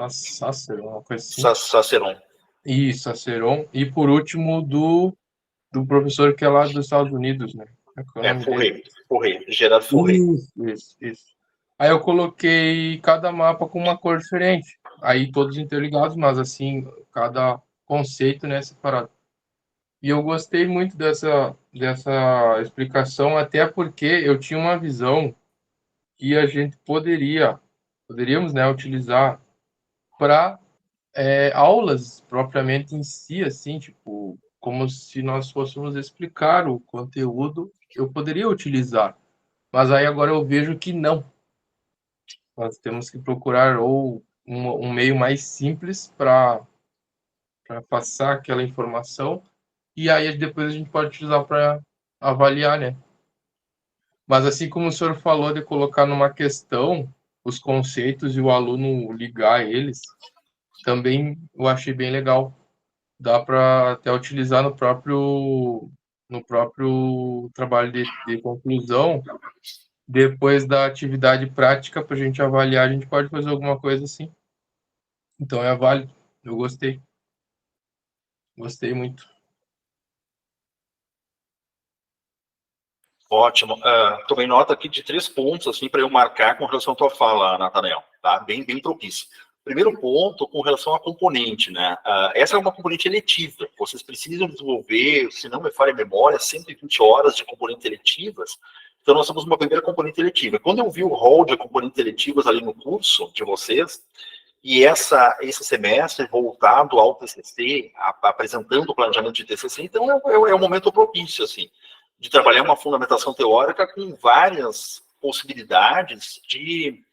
Sasser, uma coisa assim. Saceron. Isso, Saceron. E por último, do professor que é lá dos Estados Unidos, né? Fourré, Gerard Fourré. Isso. Aí eu coloquei cada mapa com uma cor diferente. Aí todos interligados, mas assim, cada conceito, né, separado. E eu gostei muito dessa explicação, até porque eu tinha uma visão que a gente poderíamos, né, utilizar para aulas propriamente em si, assim, tipo, como se nós fôssemos explicar o conteúdo, eu poderia utilizar. Mas aí agora eu vejo que não. Nós temos que procurar ou um meio mais simples para passar aquela informação, e aí depois a gente pode utilizar para avaliar, né? Mas assim como o senhor falou de colocar numa questão os conceitos e o aluno ligar eles, também eu achei bem legal. Dá para até utilizar no próprio trabalho de conclusão, depois da atividade prática, para a gente avaliar, a gente pode fazer alguma coisa assim. Então é válido. Eu gostei muito. Ótimo. Tomei nota aqui de 3 pontos assim para eu marcar com relação à tua fala, Nathanael. Tá? Bem propício. Primeiro ponto, com relação à componente, né? Essa é uma componente eletiva. Vocês precisam desenvolver, se não me falha a memória, 120 horas de componentes eletivas. Então, nós temos uma primeira componente eletiva. Quando eu vi o rol de componentes eletivas ali no curso de vocês, e esse semestre voltado ao TCC, apresentando o planejamento de TCC, então é um momento propício, assim, de trabalhar uma fundamentação teórica com várias possibilidades de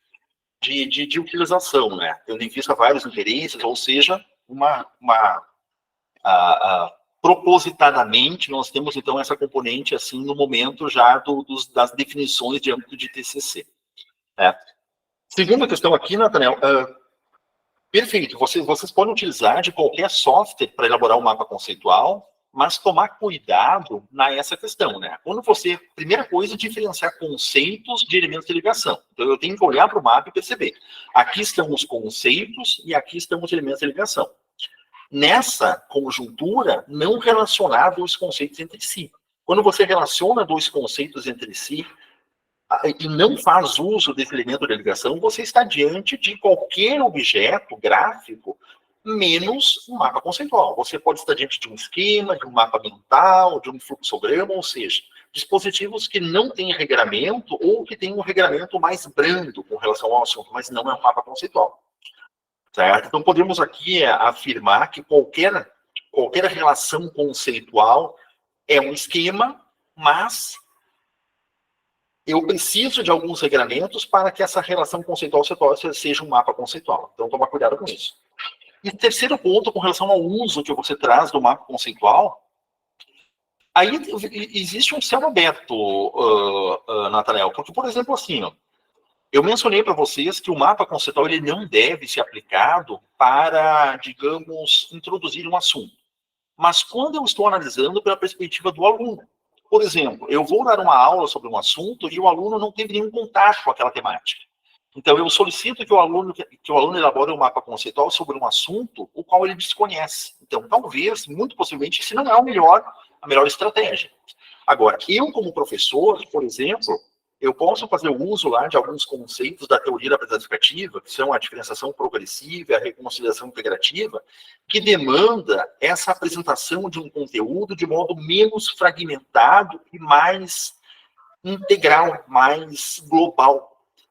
utilização, né? Tendo em vista vários interesses, ou seja, propositadamente, nós temos, então, essa componente, assim, no momento já das definições de âmbito de TCC. Né? Segunda questão aqui, Nathanael, perfeito, vocês podem utilizar de qualquer software para elaborar um mapa conceitual, mas tomar cuidado nessa questão, né? Quando primeira coisa, diferenciar conceitos de elementos de ligação. Então, eu tenho que olhar para o mapa e perceber. Aqui estão os conceitos e aqui estão os elementos de ligação. Nessa conjuntura, não relacionar dois conceitos entre si. Quando você relaciona dois conceitos entre si e não faz uso desse elemento de ligação, você está diante de qualquer objeto gráfico menos um mapa conceitual. Você pode estar diante de um esquema, de um mapa mental, de um fluxograma, ou seja, dispositivos que não têm regramento ou que têm um regramento mais brando com relação ao assunto, mas não é um mapa conceitual. Certo? Então, podemos aqui afirmar que qualquer relação conceitual é um esquema, mas eu preciso de alguns regramentos para que essa relação conceitual seja um mapa conceitual. Então, tomar cuidado com isso. E terceiro ponto, com relação ao uso que você traz do mapa conceitual, aí existe um céu aberto, Nathanael, porque, por exemplo, assim, eu mencionei para vocês que o mapa conceitual ele não deve ser aplicado para, digamos, introduzir um assunto. Mas quando eu estou analisando pela perspectiva do aluno, Por exemplo, eu vou dar uma aula sobre um assunto e o aluno não teve nenhum contato com aquela temática. Então, eu solicito que o aluno elabore um mapa conceitual sobre um assunto o qual ele desconhece. Então, talvez, muito possivelmente, esse não é a melhor estratégia. Agora, eu como professor, por exemplo, eu posso fazer o uso lá de alguns conceitos da teoria da aprendizagem educativa, que são a diferenciação progressiva e a reconciliação integrativa, que demanda essa apresentação de um conteúdo de modo menos fragmentado e mais integral, mais global.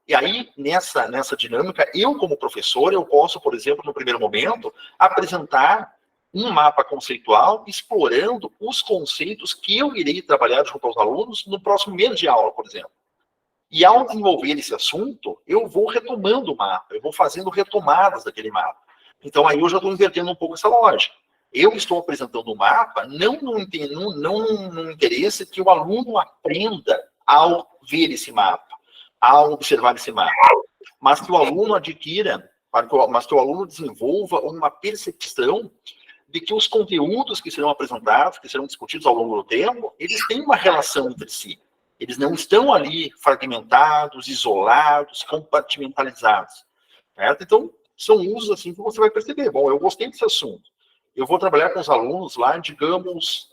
E aí, nessa dinâmica, eu como professor, eu posso, por exemplo, no primeiro momento, apresentar um mapa conceitual explorando os conceitos que eu irei trabalhar junto aos alunos no próximo mês de aula, por exemplo. E ao desenvolver esse assunto, eu vou retomando o mapa, eu vou fazendo retomadas daquele mapa. Então aí eu já estou invertendo um pouco essa lógica. Eu estou apresentando o mapa não no interesse que o aluno aprenda ao ver esse mapa, ao observar esse mapa, mas que o aluno adquira, mas que o aluno desenvolva uma percepção de que os conteúdos que serão apresentados, que serão discutidos ao longo do tempo, eles têm uma relação entre si. Eles não estão ali fragmentados, isolados, compartimentalizados. Certo? Então, são usos assim que você vai perceber. Bom, eu gostei desse assunto. Eu vou trabalhar com os alunos lá, digamos,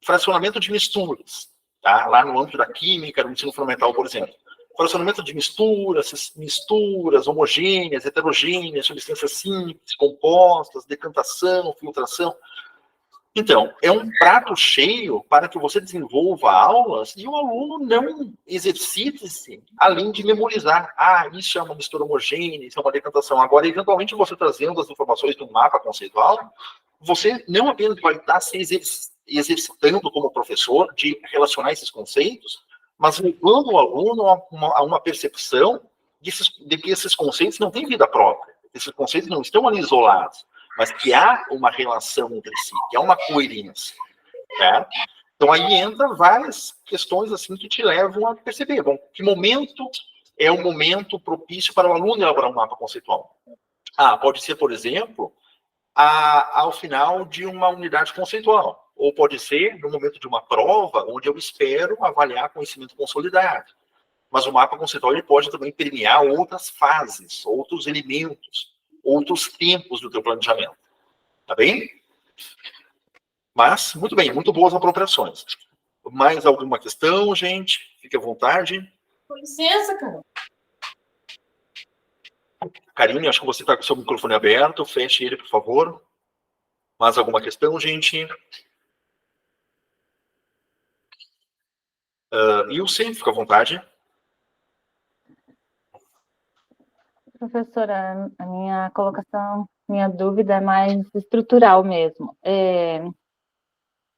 fracionamento de misturas. Tá? Lá no âmbito da química, no ensino fundamental, por exemplo. Fracionamento de misturas homogêneas, heterogêneas, substâncias simples, compostas, decantação, filtração. Então, é um prato cheio para que você desenvolva aulas e o aluno não exercite-se além de memorizar. Ah, isso é uma mistura homogênea, isso é uma decantação. Agora, eventualmente, você trazendo as informações do mapa conceitual, você não apenas vai estar se exercitando como professor de relacionar esses conceitos, mas levando o aluno a uma percepção de que esses conceitos não têm vida própria. Esses conceitos não estão ali isolados, mas que há uma relação entre si, que há uma coerência. Certo? Então, aí entra várias questões assim que te levam a perceber, bom, que momento é o momento propício para o aluno elaborar um mapa conceitual? Ah, pode ser, por exemplo, ao final de uma unidade conceitual, ou pode ser no momento de uma prova, onde eu espero avaliar conhecimento consolidado. Mas o mapa conceitual ele pode também permear outras fases, outros elementos, outros tempos do teu planejamento. Tá bem? Mas, muito bem, muito boas apropriações. Mais alguma questão, gente? Fique à vontade. Com licença, cara. Karine, acho que você está com o seu microfone aberto. Feche ele, por favor. Mais alguma questão, gente? Ilse, fica à vontade. Professora, a minha colocação, minha dúvida é mais estrutural mesmo. O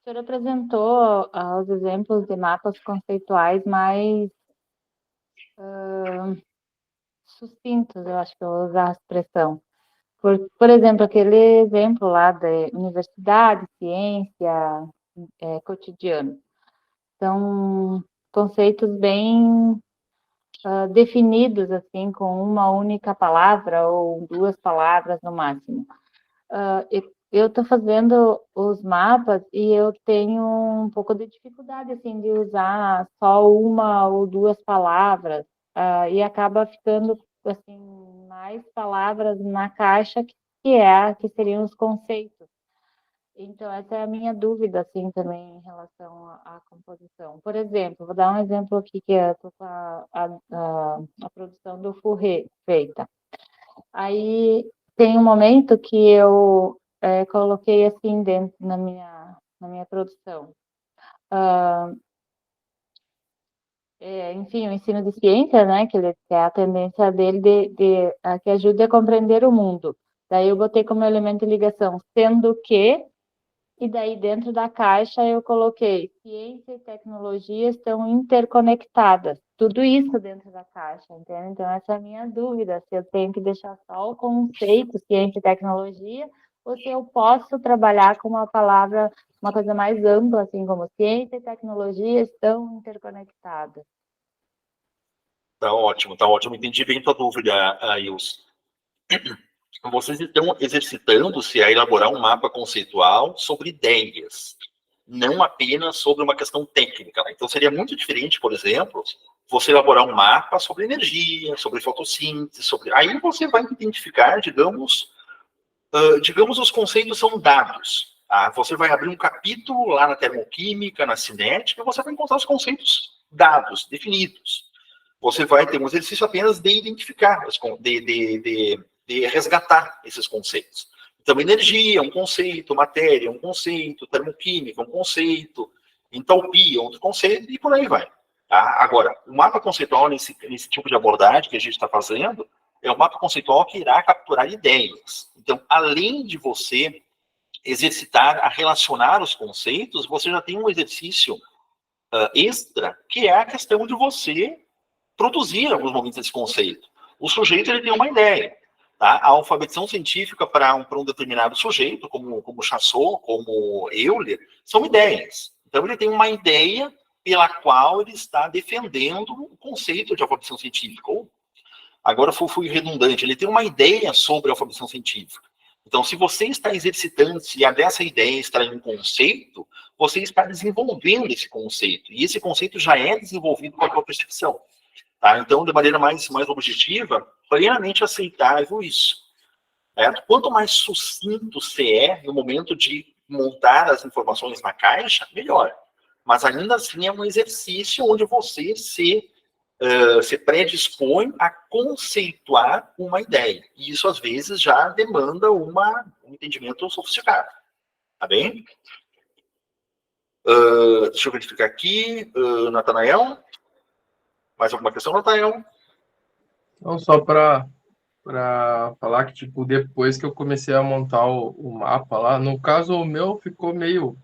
senhor apresentou os exemplos de mapas conceituais mais sucintos, eu acho que eu vou usar a expressão. Por exemplo, aquele exemplo lá da universidade, ciência, cotidiano. São conceitos bem definidos, assim, com uma única palavra ou duas palavras no máximo. Eu estou fazendo os mapas e eu tenho um pouco de dificuldade, assim, de usar só uma ou duas palavras, e acaba ficando, assim, mais palavras na caixa que seriam os conceitos. Então, essa é a minha dúvida, assim, também em relação à composição. Por exemplo, vou dar um exemplo aqui, que eu estou com a produção do Fourré feita. Aí, tem um momento que eu coloquei, assim, dentro na minha produção. Enfim, o ensino de ciência, né, que é a tendência dele que ajude a compreender o mundo. Daí, eu botei como elemento de ligação, sendo que. E daí, dentro da caixa, eu coloquei ciência e tecnologia estão interconectadas. Tudo isso dentro da caixa, entende? Então, essa é a minha dúvida, se eu tenho que deixar só o conceito ciência e tecnologia, ou se eu posso trabalhar com uma palavra, uma coisa mais ampla, assim, como ciência e tecnologia estão interconectadas. Tá ótimo, tá ótimo. Entendi bem tua dúvida, Ilse. Vocês estão exercitando-se a elaborar um mapa conceitual sobre ideias. não apenas sobre uma questão técnica. Né? Então, seria muito diferente, por exemplo, você elaborar um mapa sobre energia, sobre fotossíntese, sobre... Aí você vai identificar, digamos, os conceitos são dados. Tá? Você vai abrir um capítulo lá na termoquímica, na cinética, e você vai encontrar os conceitos dados, definidos. Você vai ter um exercício apenas de identificar, de resgatar esses conceitos. Então, energia é um conceito, matéria é um conceito, termoquímica é um conceito, entalpia é outro conceito, e por aí vai. Tá? Agora, o mapa conceitual, nesse tipo de abordagem que a gente está fazendo, é um mapa conceitual que irá capturar ideias. Então, além de você exercitar a relacionar os conceitos, você já tem um exercício extra, que é a questão de você produzir em alguns momentos esse conceito. O sujeito ele tem uma ideia. Tá? A alfabetização científica para um determinado sujeito, como Chassot, como Euler, são ideias. Então, ele tem uma ideia pela qual ele está defendendo o conceito de alfabetização científica. Ou, agora fui redundante, ele tem uma ideia sobre a alfabetização científica. Então, se você está exercitando, se a dessa ideia extrair um conceito, você está desenvolvendo esse conceito. E esse conceito já é desenvolvido com a sua percepção. Tá? Então, de maneira mais objetiva, plenamente aceitável isso. Certo? Quanto mais sucinto você é no momento de montar as informações na caixa, melhor. Mas ainda assim é um exercício onde você se predispõe a conceituar uma ideia. E isso, às vezes, já demanda um entendimento sofisticado. Tá bem? Deixa eu verificar aqui. Natanael? Mais alguma questão, Natanael? Não, só para falar que, tipo, depois que eu comecei a montar o mapa lá, no caso o meu ficou meio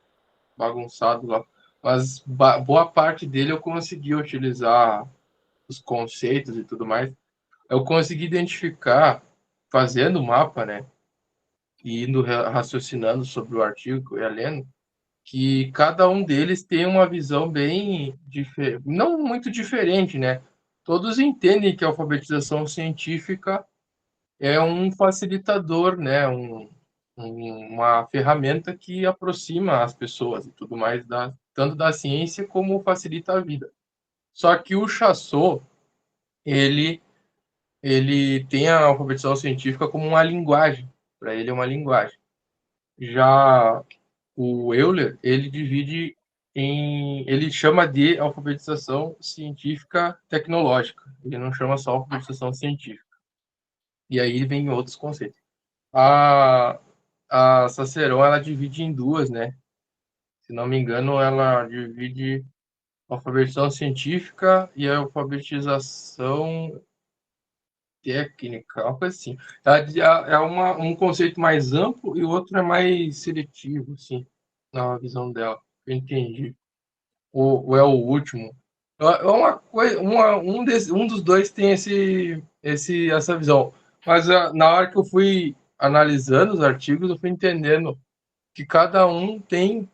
bagunçado lá, mas boa parte dele eu consegui utilizar os conceitos e tudo mais. Eu consegui identificar, fazendo o mapa, né, e indo raciocinando sobre o artigo que eu ia lendo, que cada um deles tem uma visão bem diferente, não muito diferente, né? Todos entendem que a alfabetização científica é um facilitador, né? Uma ferramenta que aproxima as pessoas e tudo mais, tanto da ciência como facilita a vida. Só que o Chassot, ele tem a alfabetização científica como uma linguagem. Para ele é uma linguagem. Já o Euler, ele chama de alfabetização científica tecnológica. Ele não chama só alfabetização científica. E aí vem outros conceitos. A Cicerón, ela divide em duas, né? Se não me engano, ela divide a alfabetização científica e a alfabetização técnica, uma coisa assim. É um conceito mais amplo e o outro é mais seletivo, assim, na visão dela. Eu entendi. Ou é o último. É uma coisa, um dos dois tem essa visão. Mas na hora que eu fui analisando os artigos, eu fui entendendo que cada um tem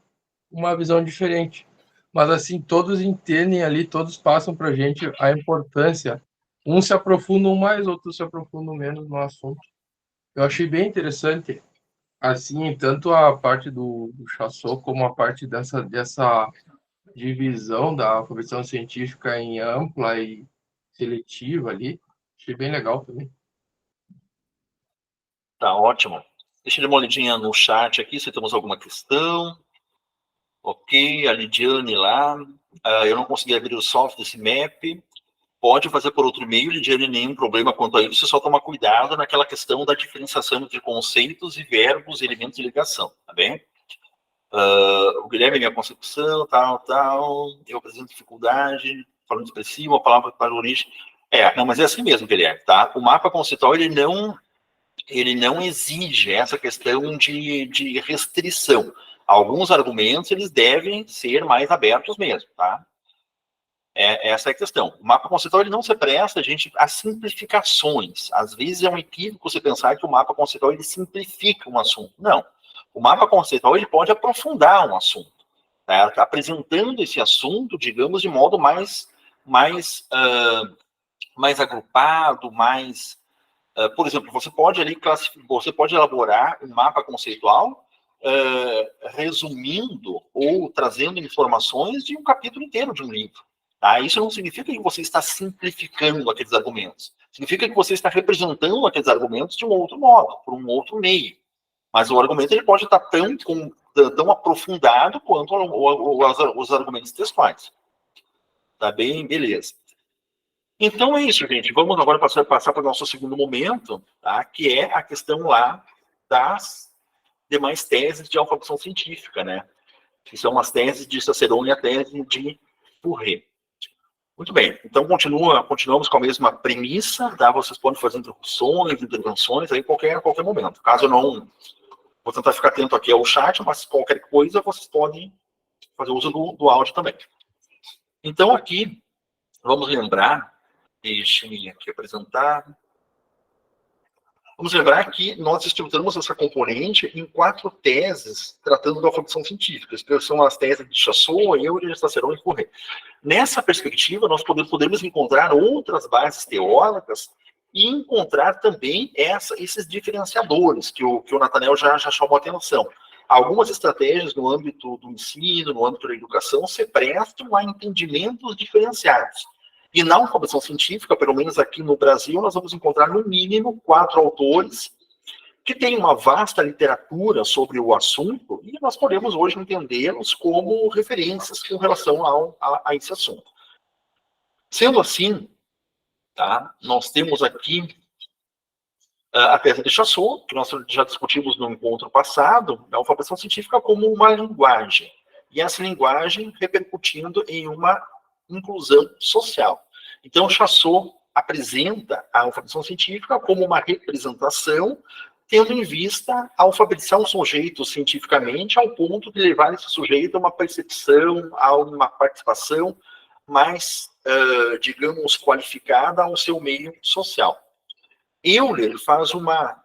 uma visão diferente. Mas, assim, todos entendem ali, todos passam para a gente a importância. Uns se aprofundam mais, outros se aprofundam menos no assunto. Eu achei bem interessante, assim, tanto a parte do Chassot como a parte dessa divisão da alfabetização científica em ampla e seletiva ali. Achei bem legal também. Tá ótimo. Deixa eu dar uma olhadinha no chat aqui, se temos alguma questão. Ok, a Lidiane lá. Eu não consegui abrir o software desse map. Pode fazer por outro meio, Lidiane, nenhum problema quanto a isso, só tomar cuidado naquela questão da diferenciação entre conceitos e verbos e elementos de ligação, tá bem? O Guilherme, minha concepção, tal, eu apresento dificuldade, falando expressivo, a palavra para a origem. Não, mas é assim mesmo, Guilherme, tá? O mapa conceitual, ele não exige essa questão de restrição. Alguns argumentos, eles devem ser mais abertos mesmo, tá? Essa é a questão. O mapa conceitual, ele não se presta, gente, a simplificações. Às vezes é um equívoco você pensar que o mapa conceitual, ele simplifica um assunto. Não. O mapa conceitual, ele pode aprofundar um assunto, tá? Apresentando esse assunto, digamos, de modo mais agrupado, mais... por exemplo, você pode elaborar um mapa conceitual resumindo ou trazendo informações de um capítulo inteiro de um livro. Tá? Isso não significa que você está simplificando aqueles argumentos. Significa que você está representando aqueles argumentos de um outro modo, por um outro meio. Mas o argumento ele pode estar tão aprofundado quanto os argumentos textuais. Tá bem? Beleza. Então é isso, gente. Vamos agora passar para o nosso segundo momento, tá? Que é a questão lá das demais teses de alfabetização científica, né? Que são as teses de Cicerone e a tese de Fourré. Muito bem. Então continuamos com a mesma premissa, tá? Vocês podem fazer introduções, intervenções aí a qualquer momento. Caso eu não... Vou tentar ficar atento aqui ao chat, mas qualquer coisa vocês podem fazer uso do áudio também. Então aqui, vamos lembrar, deixe-me aqui apresentar. Vamos lembrar que nós estruturamos essa componente em 4 teses tratando da alfabetização científica, que são as teses de Chasseau, Euler, Cicerone e Fourré. Nessa perspectiva, nós podemos encontrar outras bases teóricas e encontrar também esses diferenciadores que o Nathanael já chamou a atenção. Algumas estratégias no âmbito do ensino, no âmbito da educação, se prestam a entendimentos diferenciados. E na alfabetização científica, pelo menos aqui no Brasil, nós vamos encontrar no mínimo 4 autores que têm uma vasta literatura sobre o assunto e nós podemos hoje entendê-los como referências com relação a esse assunto. Sendo assim, tá, nós temos aqui a tese de Chasseau, que nós já discutimos no encontro passado, a alfabetização científica como uma linguagem. E essa linguagem repercutindo em uma inclusão social. Então, Chasseau apresenta a alfabetização científica como uma representação, tendo em vista alfabetizar um sujeito cientificamente ao ponto de levar esse sujeito a uma percepção, a uma participação mais, digamos, qualificada ao seu meio social. Euler faz uma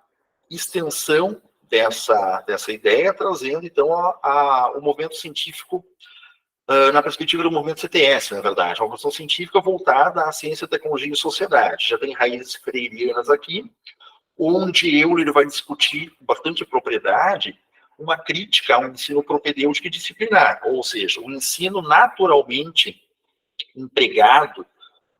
extensão dessa ideia, trazendo, então, o movimento científico na perspectiva do movimento CTS, na verdade, uma questão científica voltada à ciência, tecnologia e sociedade. Já tem raízes freirianas aqui, onde Euler vai discutir com bastante propriedade uma crítica ao ensino propedêutico e disciplinar, ou seja, o ensino naturalmente empregado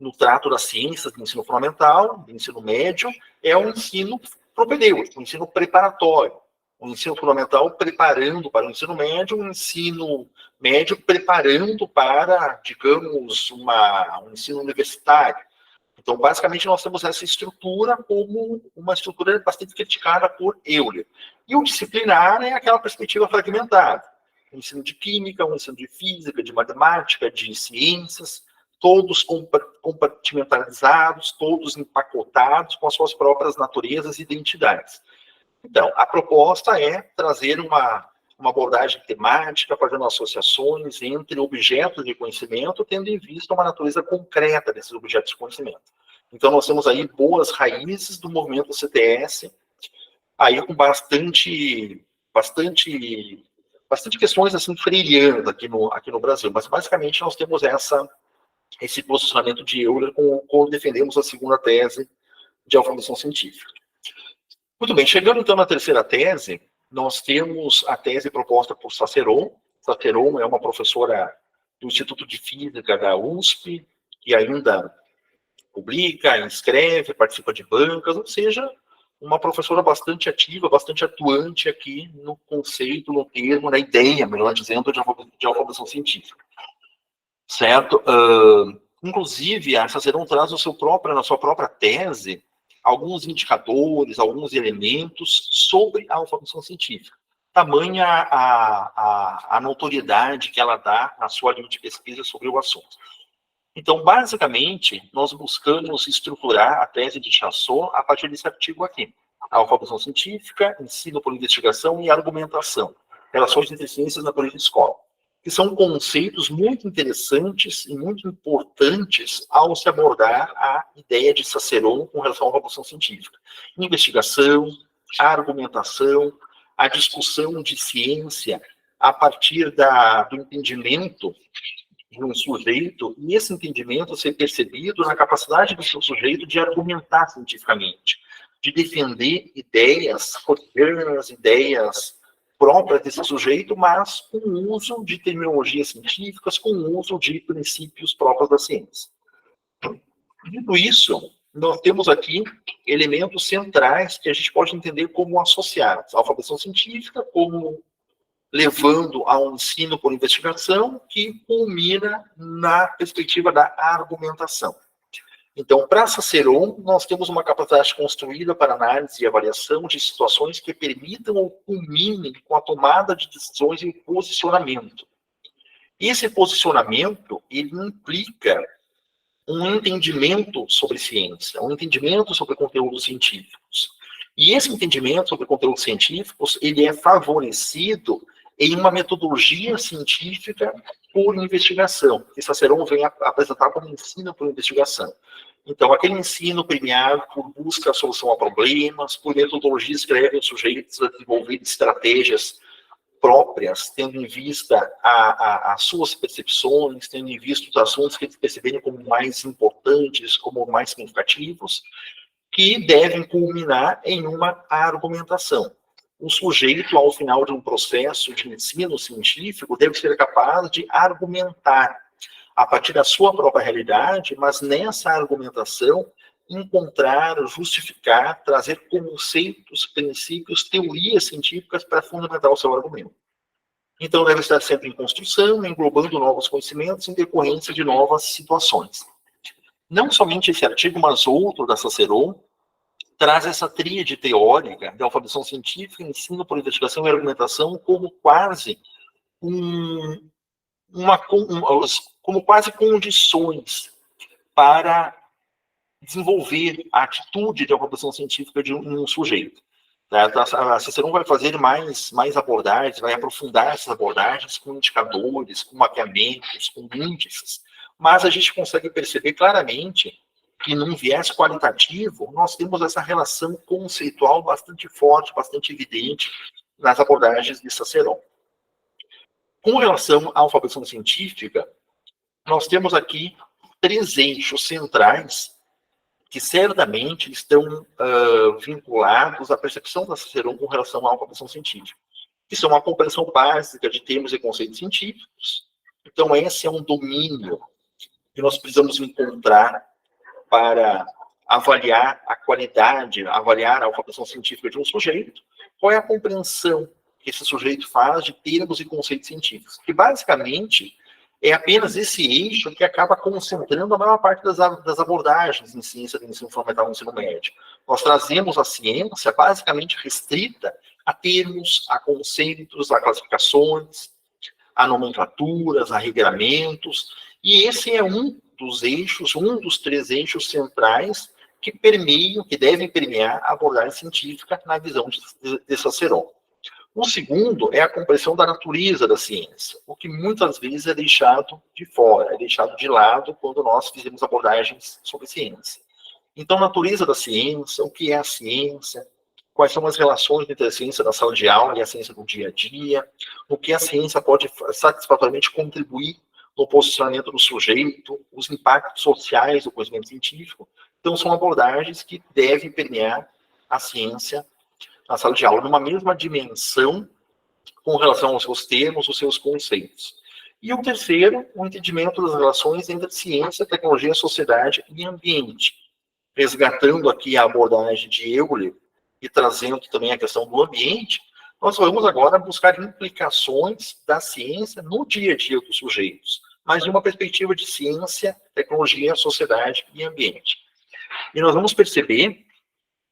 no trato das ciências do ensino fundamental, do ensino médio, é um ensino propedêutico, um ensino preparatório. O ensino fundamental preparando para o ensino médio, o ensino médio preparando para, digamos, um ensino universitário. Então, basicamente, nós temos essa estrutura como uma estrutura bastante criticada por Euler. E o disciplinar é aquela perspectiva fragmentada. O ensino de química, o ensino de física, de matemática, de ciências, todos compartimentalizados, todos empacotados com as suas próprias naturezas e identidades. Então, a proposta é trazer uma abordagem temática, fazendo associações entre objetos de conhecimento, tendo em vista uma natureza concreta desses objetos de conhecimento. Então, nós temos aí boas raízes do movimento CTS, aí com bastante questões assim freirianas aqui no Brasil, mas basicamente nós temos esse posicionamento de Euler quando defendemos a segunda tese de alfabetização científica. Muito bem, chegando então na terceira tese, nós temos a tese proposta por Cicerone. Cicerone é uma professora do Instituto de Física da USP, que ainda publica, escreve, participa de bancas, ou seja, uma professora bastante ativa, bastante atuante aqui no conceito, no termo, na ideia, melhor dizendo, de alfabetização científica. Certo? Inclusive, a Cicerone traz na sua própria tese alguns indicadores, alguns elementos sobre a alfabetização científica. Tamanha a notoriedade que ela dá na sua linha de pesquisa sobre o assunto. Então, basicamente, nós buscamos estruturar a tese de Chasseau a partir desse artigo aqui. A alfabetização científica, ensino por investigação e argumentação. Relações entre ciências, natureza e escola. Que são conceitos muito interessantes e muito importantes ao se abordar a ideia de Cicerone com relação à alfabetização científica. Investigação, argumentação, a discussão de ciência a partir do entendimento de um sujeito, e esse entendimento ser percebido na capacidade do seu sujeito de argumentar cientificamente, de defender ideias cotidianas, ideias próprias desse sujeito, mas com o uso de terminologias científicas, com o uso de princípios próprios da ciência. Dito isso, nós temos aqui elementos centrais que a gente pode entender como associados. A alfabetização científica como levando a um ensino por investigação que culmina na perspectiva da argumentação. Então, para Ciceron, nós temos uma capacidade construída para análise e avaliação de situações que permitam ou culminem com a tomada de decisões e posicionamento. Esse posicionamento, ele implica um entendimento sobre ciência, um entendimento sobre conteúdos científicos. E esse entendimento sobre conteúdos científicos, ele é favorecido em uma metodologia científica por investigação, que Ciceron vem apresentar como ensino por investigação. Então, aquele ensino premiado por busca a solução a problemas, por metodologias que levem os sujeitos a desenvolver estratégias próprias, tendo em vista as suas percepções, tendo em vista os assuntos que eles perceberem como mais importantes, como mais significativos, que devem culminar em uma argumentação. O sujeito, ao final de um processo de ensino científico, deve ser capaz de argumentar a partir da sua própria realidade, mas nessa argumentação encontrar, justificar, trazer conceitos, princípios, teorias científicas para fundamentar o seu argumento. Então, deve estar sempre em construção, englobando novos conhecimentos em decorrência de novas situações. Não somente esse artigo, mas outro da Ciceron, traz essa tríade teórica de alfabetização científica, ensino por investigação e argumentação como quase como quase condições para desenvolver a atitude de alfabetização científica de um sujeito. A Ciceron vai fazer mais abordagens, vai aprofundar essas abordagens com indicadores, com mapeamentos, com índices, mas a gente consegue perceber claramente que num viés qualitativo, nós temos essa relação conceitual bastante forte, bastante evidente nas abordagens de Ciceron. Com relação à alfabetização científica, nós temos aqui 3 eixos centrais que certamente estão vinculados à percepção da Ciceron com relação à alfabetização científica, que são a compreensão básica de termos e conceitos científicos. Então, esse é um domínio que nós precisamos encontrar para avaliar a qualidade, avaliar a alfabetização científica de um sujeito. Qual é a compreensão que esse sujeito faz de termos e conceitos científicos? Que, basicamente, é apenas esse eixo que acaba concentrando a maior parte das abordagens em ciência do ensino fundamental e ensino médio. Nós trazemos a ciência basicamente restrita a termos, a conceitos, a classificações, a nomenclaturas, a regramentos, e esse é um dos eixos, um dos 3 eixos centrais que permeiam, que devem permear a abordagem científica na visão de Ciceron. O segundo é a compreensão da natureza da ciência, o que muitas vezes é deixado de fora, é deixado de lado quando nós fizemos abordagens sobre ciência. Então, natureza da ciência, o que é a ciência, quais são as relações entre a ciência da sala de aula e a ciência do dia a dia, o que a ciência pode satisfatoriamente contribuir no posicionamento do sujeito, os impactos sociais do conhecimento científico. Então, são abordagens que devem permear a ciência na sala de aula, numa mesma dimensão com relação aos seus termos, os seus conceitos. E o terceiro, o entendimento das relações entre ciência, tecnologia, sociedade e ambiente. Resgatando aqui a abordagem de Euler e trazendo também a questão do ambiente, nós vamos agora buscar implicações da ciência no dia a dia dos sujeitos, mas de uma perspectiva de ciência, tecnologia, sociedade e ambiente. E nós vamos perceber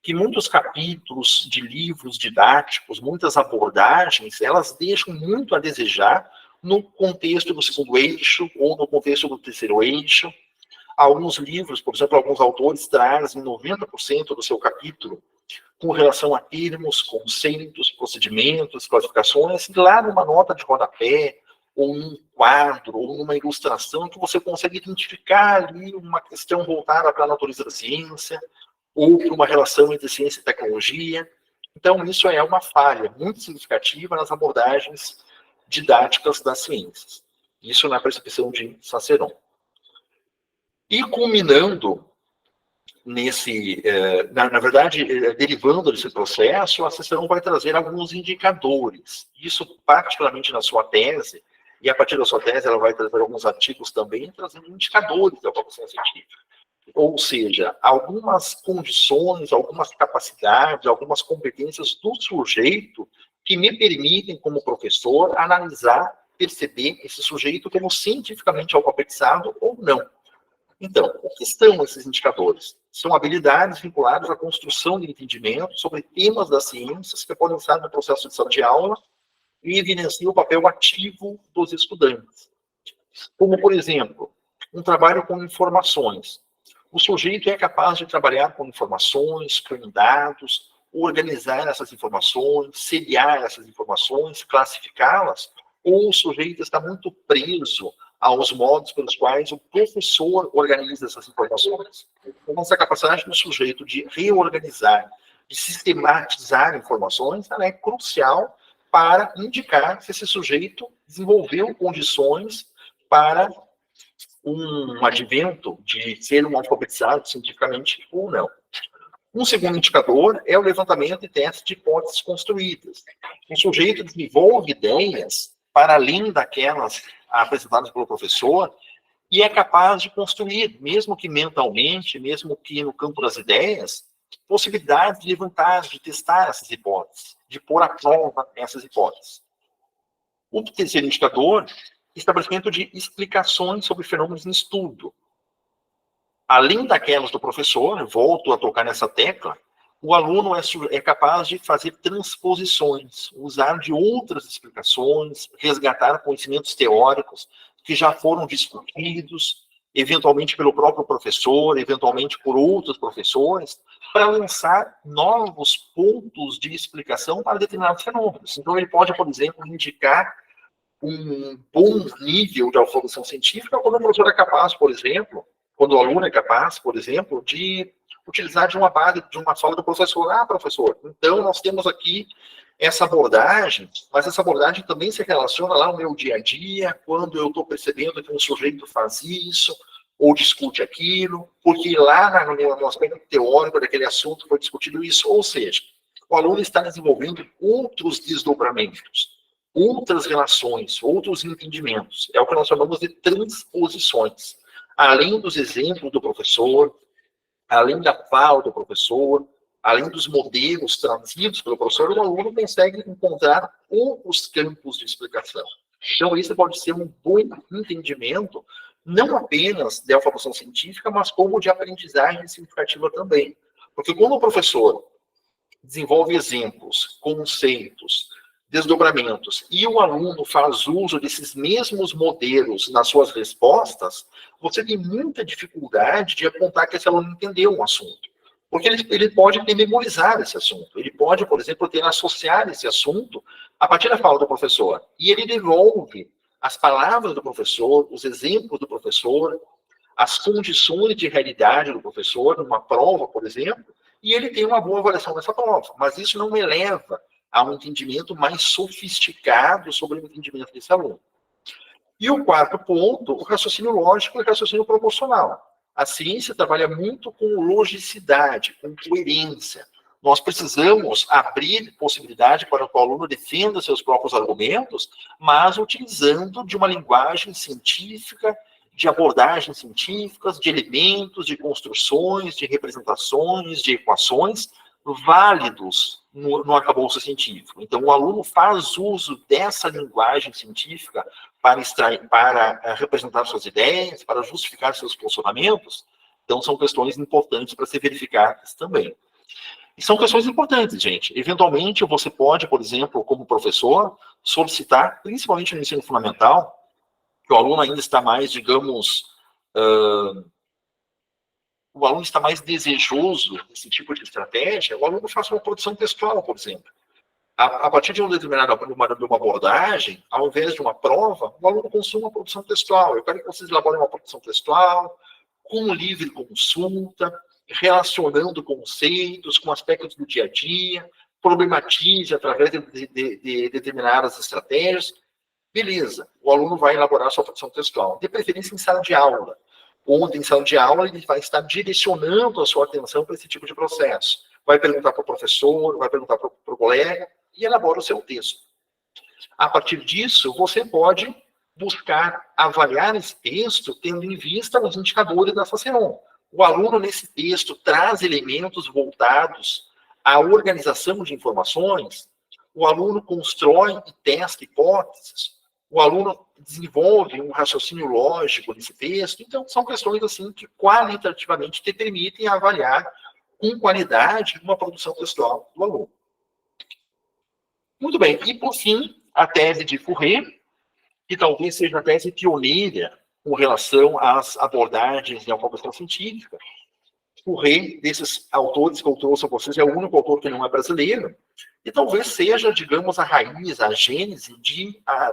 que muitos capítulos de livros didáticos, muitas abordagens, elas deixam muito a desejar no contexto do segundo eixo ou no contexto do terceiro eixo. Alguns livros, por exemplo, alguns autores trazem 90% do seu capítulo com relação a termos, conceitos, procedimentos, classificações, e lá numa nota de rodapé, ou num quadro, ou numa ilustração, que você consegue identificar ali uma questão voltada para a natureza da ciência, ou para uma relação entre ciência e tecnologia. Então, isso é uma falha muito significativa nas abordagens didáticas das ciências. Isso na percepção de Ciceron. E culminando na verdade, derivando desse processo, a sessão vai trazer alguns indicadores. Isso, particularmente na sua tese, e a partir da sua tese ela vai trazer alguns artigos também, trazendo indicadores da avaliação científica. Ou seja, algumas condições, algumas capacidades, algumas competências do sujeito que me permitem, como professor, analisar, perceber esse sujeito como cientificamente alfabetizado ou não. Então, o que são esses indicadores? São habilidades vinculadas à construção de entendimento sobre temas das ciências que podem estar no processo de sala de aula e evidenciam o papel ativo dos estudantes. Como, por exemplo, um trabalho com informações. O sujeito é capaz de trabalhar com informações, com dados, organizar essas informações, seriar essas informações, classificá-las, ou o sujeito está muito preso aos modos pelos quais o professor organiza essas informações. Então, essa capacidade do sujeito de reorganizar, de sistematizar informações, ela é crucial para indicar se esse sujeito desenvolveu condições para um advento de ser um alfabetizado cientificamente ou não. Um segundo indicador é o levantamento e teste de hipóteses construídas. O sujeito desenvolve ideias para além daquelas apresentadas pelo professor e é capaz de construir, mesmo que mentalmente, mesmo que no campo das ideias, possibilidades de levantar, de testar essas hipóteses, de pôr à prova essas hipóteses. O terceiro indicador, estabelecimento de explicações sobre fenômenos em estudo. Além daquelas do professor, volto a tocar nessa tecla, o aluno é capaz de fazer transposições, usar de outras explicações, resgatar conhecimentos teóricos que já foram discutidos, eventualmente pelo próprio professor, eventualmente por outros professores, para lançar novos pontos de explicação para determinados fenômenos. Então, ele pode, por exemplo, indicar um bom nível de alfabetização científica quando o professor é capaz, por exemplo, quando o aluno é capaz, por exemplo, de utilizar de uma base, de uma fala do professor. Ah, professor, então nós temos aqui essa abordagem, mas essa abordagem também se relaciona lá no meu dia a dia, quando eu estou percebendo que um sujeito faz isso, ou discute aquilo, porque lá no aspecto teórico daquele assunto foi discutido isso. Ou seja, o aluno está desenvolvendo outros desdobramentos, outras relações, outros entendimentos. É o que nós chamamos de transposições. Além dos exemplos do professor, além da fala do professor, além dos modelos trazidos pelo professor, o aluno consegue encontrar outros campos de explicação. Então, isso pode ser um bom entendimento, não apenas de alfabetização científica, mas como de aprendizagem significativa também. Porque quando o professor desenvolve exemplos, conceitos, desdobramentos, e o aluno faz uso desses mesmos modelos nas suas respostas, você tem muita dificuldade de apontar que esse aluno entendeu um assunto. Porque ele pode ter memorizado esse assunto. Ele pode, por exemplo, ter associado esse assunto a partir da fala do professor. E ele devolve as palavras do professor, os exemplos do professor, as condições de realidade do professor, numa prova, por exemplo, e ele tem uma boa avaliação dessa prova. Mas isso não eleva a um entendimento mais sofisticado sobre o entendimento desse aluno. E o quarto ponto, o raciocínio lógico e o raciocínio proporcional. A ciência trabalha muito com logicidade, com coerência. Nós precisamos abrir possibilidade para que o aluno defenda seus próprios argumentos, mas utilizando de uma linguagem científica, de abordagens científicas, de elementos, de construções, de representações, de equações válidos no arcabouço científico. Então, o aluno faz uso dessa linguagem científica para representar suas ideias, para justificar seus posicionamentos. Então, são questões importantes para ser verificadas também. E são questões importantes, gente. Eventualmente, você pode, por exemplo, como professor, solicitar, principalmente no ensino fundamental, que o aluno ainda está mais, digamos, o aluno está mais desejoso desse tipo de estratégia, o aluno faça uma produção textual, por exemplo. A partir de uma determinada de uma abordagem, ao invés de uma prova, o aluno consuma uma produção textual. Eu quero que vocês elaborem uma produção textual, com livre consulta, relacionando conceitos com aspectos do dia a dia, problematize através de determinadas estratégias. Beleza, o aluno vai elaborar a sua produção textual, de preferência em sala de aula. onde em sala de aula ele vai estar direcionando a sua atenção para esse tipo de processo. Vai perguntar para o professor, vai perguntar para o colega e elabora o seu texto. A partir disso, você pode buscar avaliar esse texto tendo em vista os indicadores da Cicerone. O aluno, nesse texto, traz elementos voltados à organização de informações, o aluno constrói e testa hipóteses, o aluno desenvolve um raciocínio lógico nesse texto. Então, são questões assim que qualitativamente te permitem avaliar com qualidade uma produção textual do aluno. Muito bem, e por fim, a tese de Fourré, que talvez seja a tese pioneira com relação às abordagens de alfabetização científica. Fourré, desses autores que eu trouxe a vocês, é o único autor que não é brasileiro, e talvez seja, digamos, a raiz, a gênese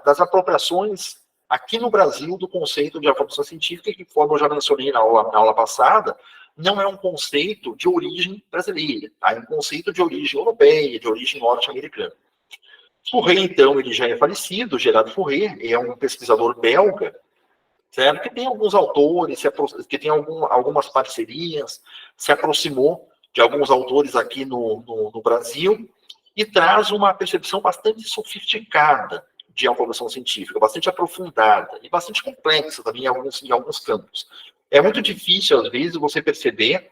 das apropriações aqui no Brasil do conceito de alfabetização científica, que, conforme eu já mencionei na aula passada, não é um conceito de origem brasileira, tá? É um conceito de origem europeia, de origem norte-americana. Fourré, então, ele já é falecido, Gerard Fourré, é um pesquisador belga, certo? Que tem alguns autores, que tem algumas parcerias, se aproximou de alguns autores aqui no Brasil e traz uma percepção bastante sofisticada de alfabetização científica, bastante aprofundada e bastante complexa também em alguns campos. É muito difícil, às vezes, você perceber,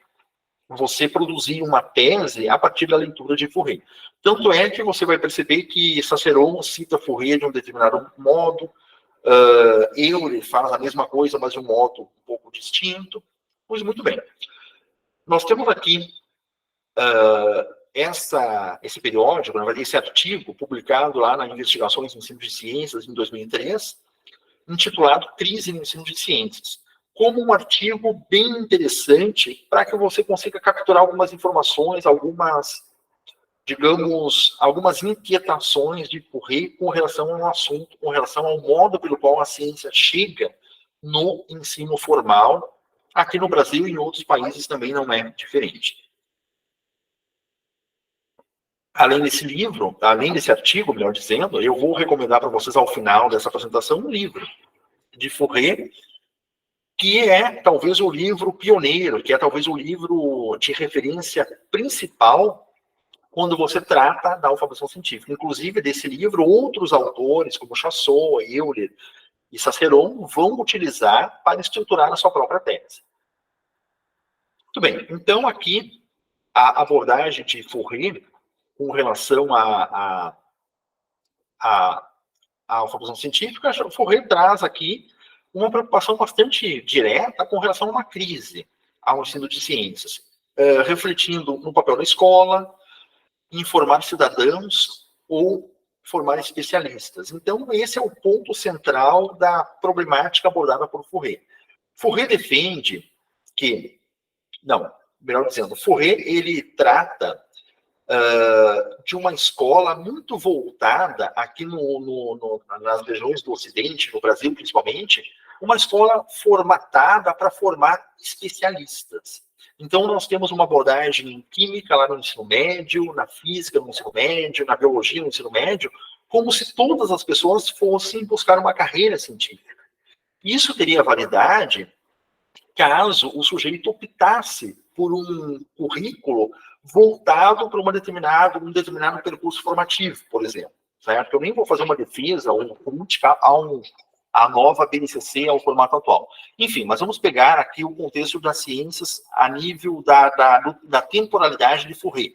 você produzir uma tese a partir da leitura de Fourré. Tanto é que você vai perceber que Cicerone cita Fourré de um determinado modo, Euler faz a mesma coisa, mas de um modo um pouco distinto. Pois muito bem. Nós temos aqui esse periódico, esse artigo publicado lá na Investigações no Ensino de Ciências, em 2003, intitulado Crise no Ensino de Ciências, como um artigo bem interessante para que você consiga capturar algumas informações, algumas inquietações de Fourré com relação ao assunto, com relação ao modo pelo qual a ciência chega no ensino formal. Aqui no Brasil e em outros países também não é diferente. Além desse artigo, melhor dizendo, eu vou recomendar para vocês ao final dessa apresentação um livro de Fourré, que é talvez o livro pioneiro, que é talvez o livro de referência principal quando você trata da alfabetização científica. Inclusive, desse livro, outros autores, como Chasseau, Euler e Cicerone, vão utilizar para estruturar a sua própria tese. Muito bem, então aqui a abordagem de Fourré com relação à alfabetização científica, Fourré traz aqui uma preocupação bastante direta com relação a uma crise ao ensino de ciências, refletindo no papel da escola, em formar cidadãos ou formar especialistas. Então, esse é o ponto central da problemática abordada por Fourré. Fourré defende que, melhor dizendo, Fourré, ele trata de uma escola muito voltada aqui nas regiões do Ocidente, no Brasil principalmente, uma escola formatada para formar especialistas. Então, nós temos uma abordagem em química lá no ensino médio, na física no ensino médio, na biologia no ensino médio, como se todas as pessoas fossem buscar uma carreira científica. Isso teria validade caso o sujeito optasse por um currículo voltado para um determinado percurso formativo, por exemplo. Certo? Eu nem vou fazer uma defesa ou crítica à nova BNCC, ao formato atual. Enfim, mas vamos pegar aqui o contexto das ciências a nível da temporalidade de Fourré.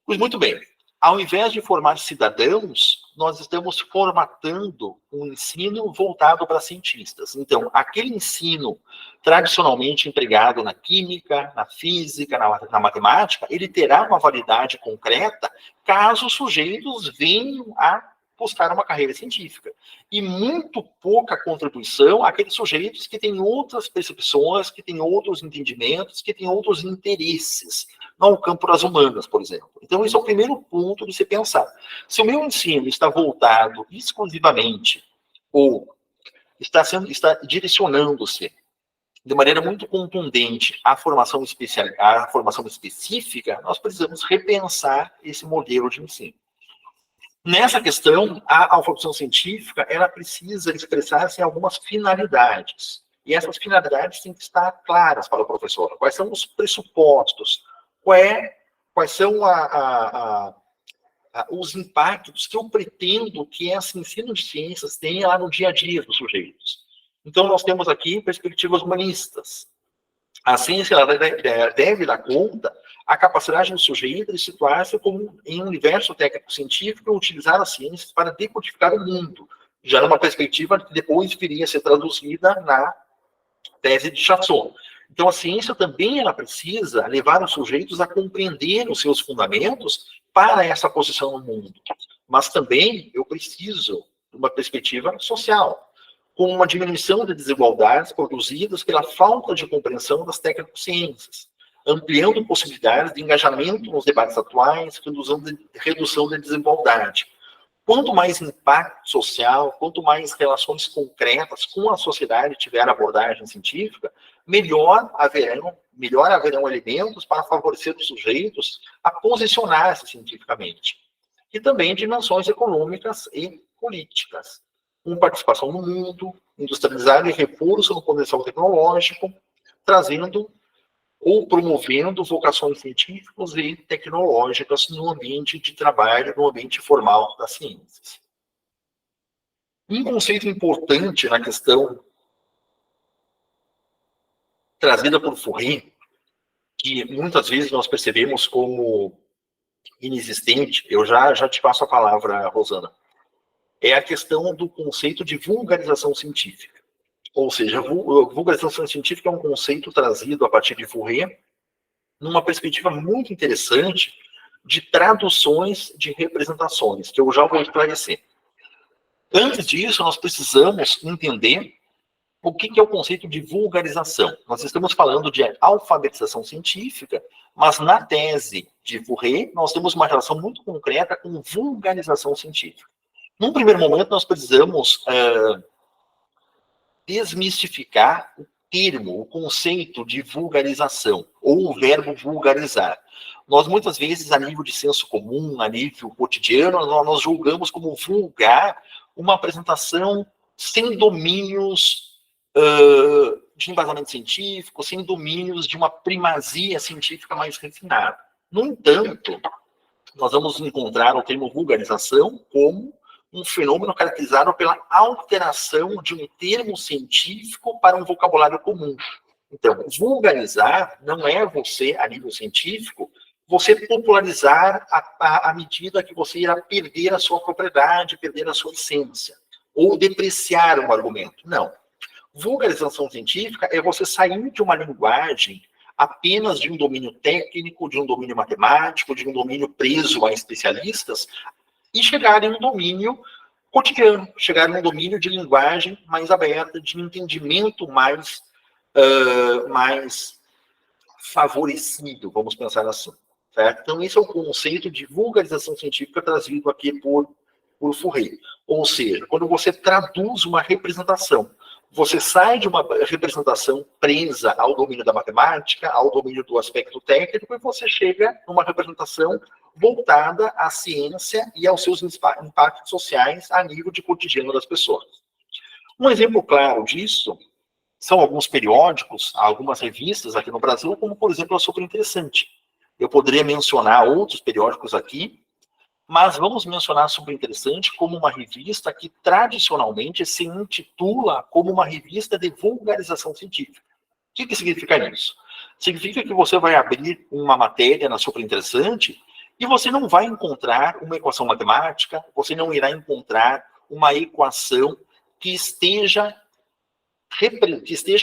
Pois muito bem, ao invés de formar cidadãos, nós estamos formatando um ensino voltado para cientistas. Então, aquele ensino tradicionalmente empregado na química, na física, na matemática, ele terá uma validade concreta caso os sujeitos venham a buscar uma carreira científica. E muito pouca contribuição àqueles sujeitos que têm outras percepções, que têm outros entendimentos, que têm outros interesses no campo das humanas, por exemplo. Então, esse é o primeiro ponto de se pensar. Se o meu ensino está voltado exclusivamente, ou está direcionando-se de maneira muito contundente à formação específica, nós precisamos repensar esse modelo de ensino. Nessa questão, a alfabetização científica, ela precisa expressar-se em algumas finalidades. E essas finalidades têm que estar claras para o professor. Quais são os pressupostos? Quais são os impactos que eu pretendo que esse ensino de ciências tenha lá no dia a dia dos sujeitos? Então, nós temos aqui perspectivas humanistas. A ciência ela deve dar conta a capacidade do sujeito de situar-se como em um universo técnico-científico e utilizar as ciências para decodificar o mundo, já numa perspectiva que depois viria a ser traduzida na tese de Chasson. Então, a ciência também ela precisa levar os sujeitos a compreender os seus fundamentos para essa posição no mundo. Mas também eu preciso de uma perspectiva social, com uma diminuição de desigualdades produzidas pela falta de compreensão das técnico-ciências, ampliando possibilidades de engajamento nos debates atuais, redução de desigualdade. Quanto mais impacto social, quanto mais relações concretas com a sociedade tiver abordagem científica, melhor haverão elementos para favorecer os sujeitos a posicionar-se cientificamente. E também dimensões econômicas e políticas, com participação no mundo, industrializar e reforço no potencial tecnológico, trazendo ou promovendo vocações científicas e tecnológicas no ambiente de trabalho, no ambiente formal das ciências. Um conceito importante na questão trazida por Fourier, que muitas vezes nós percebemos como inexistente, eu já te passo a palavra, Rosana, é a questão do conceito de vulgarização científica. Ou seja, vulgarização científica é um conceito trazido a partir de Fourier, numa perspectiva muito interessante de traduções de representações, que eu já vou esclarecer. Antes disso, nós precisamos entender o que é o conceito de vulgarização. Nós estamos falando de alfabetização científica, mas na tese de Fourier, nós temos uma relação muito concreta com vulgarização científica. Num primeiro momento, nós precisamos desmistificar o termo, o conceito de vulgarização, ou o verbo vulgarizar. Nós, muitas vezes, a nível de senso comum, a nível cotidiano, nós julgamos como vulgar uma apresentação sem domínios de embasamento científico, sem domínios de uma primazia científica mais refinada. No entanto, nós vamos encontrar o termo vulgarização como um fenômeno caracterizado pela alteração de um termo científico para um vocabulário comum. Então, vulgarizar não é você, a nível científico, você popularizar à medida que você irá perder a sua propriedade, perder a sua essência, ou depreciar um argumento. Não. Vulgarização científica é você sair de uma linguagem apenas de um domínio técnico, de um domínio matemático, de um domínio preso a especialistas, e chegar em um domínio cotidiano, chegar em um domínio de linguagem mais aberta, de entendimento mais favorecido, vamos pensar assim. Certo? Então, esse é o conceito de vulgarização científica trazido aqui por Fourier. Ou seja, quando você traduz uma representação, você sai de uma representação presa ao domínio da matemática, ao domínio do aspecto técnico, e você chega numa representação voltada à ciência e aos seus impactos sociais a nível de cotidiano das pessoas. Um exemplo claro disso são alguns periódicos, algumas revistas aqui no Brasil, como, por exemplo, a Super Interessante. Eu poderia mencionar outros periódicos aqui, mas vamos mencionar a Super Interessante como uma revista que tradicionalmente se intitula como uma revista de vulgarização científica. O que significa isso? Significa que você vai abrir uma matéria na Super Interessante e você não vai encontrar uma equação matemática, você não irá encontrar uma equação que esteja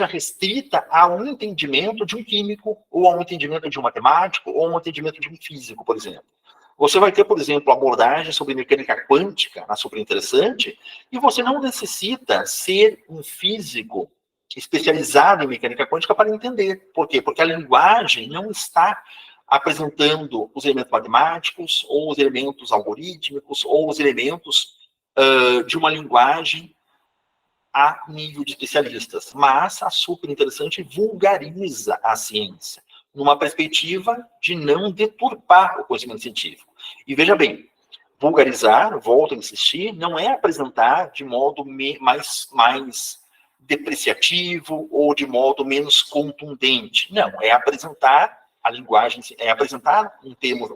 restrita a um entendimento de um químico, ou a um entendimento de um matemático, ou a um entendimento de um físico, por exemplo. Você vai ter, por exemplo, abordagem sobre mecânica quântica na Super Interessante, e você não necessita ser um físico especializado em mecânica quântica para entender. Por quê? Porque a linguagem não está apresentando os elementos matemáticos, ou os elementos algorítmicos, ou os elementos de uma linguagem a nível de especialistas. Mas a Super Interessante vulgariza a ciência, numa perspectiva de não deturpar o conhecimento científico. E veja bem, vulgarizar, volto a insistir, não é apresentar de modo mais depreciativo ou de modo menos contundente. Não, é apresentar a linguagem, é apresentar um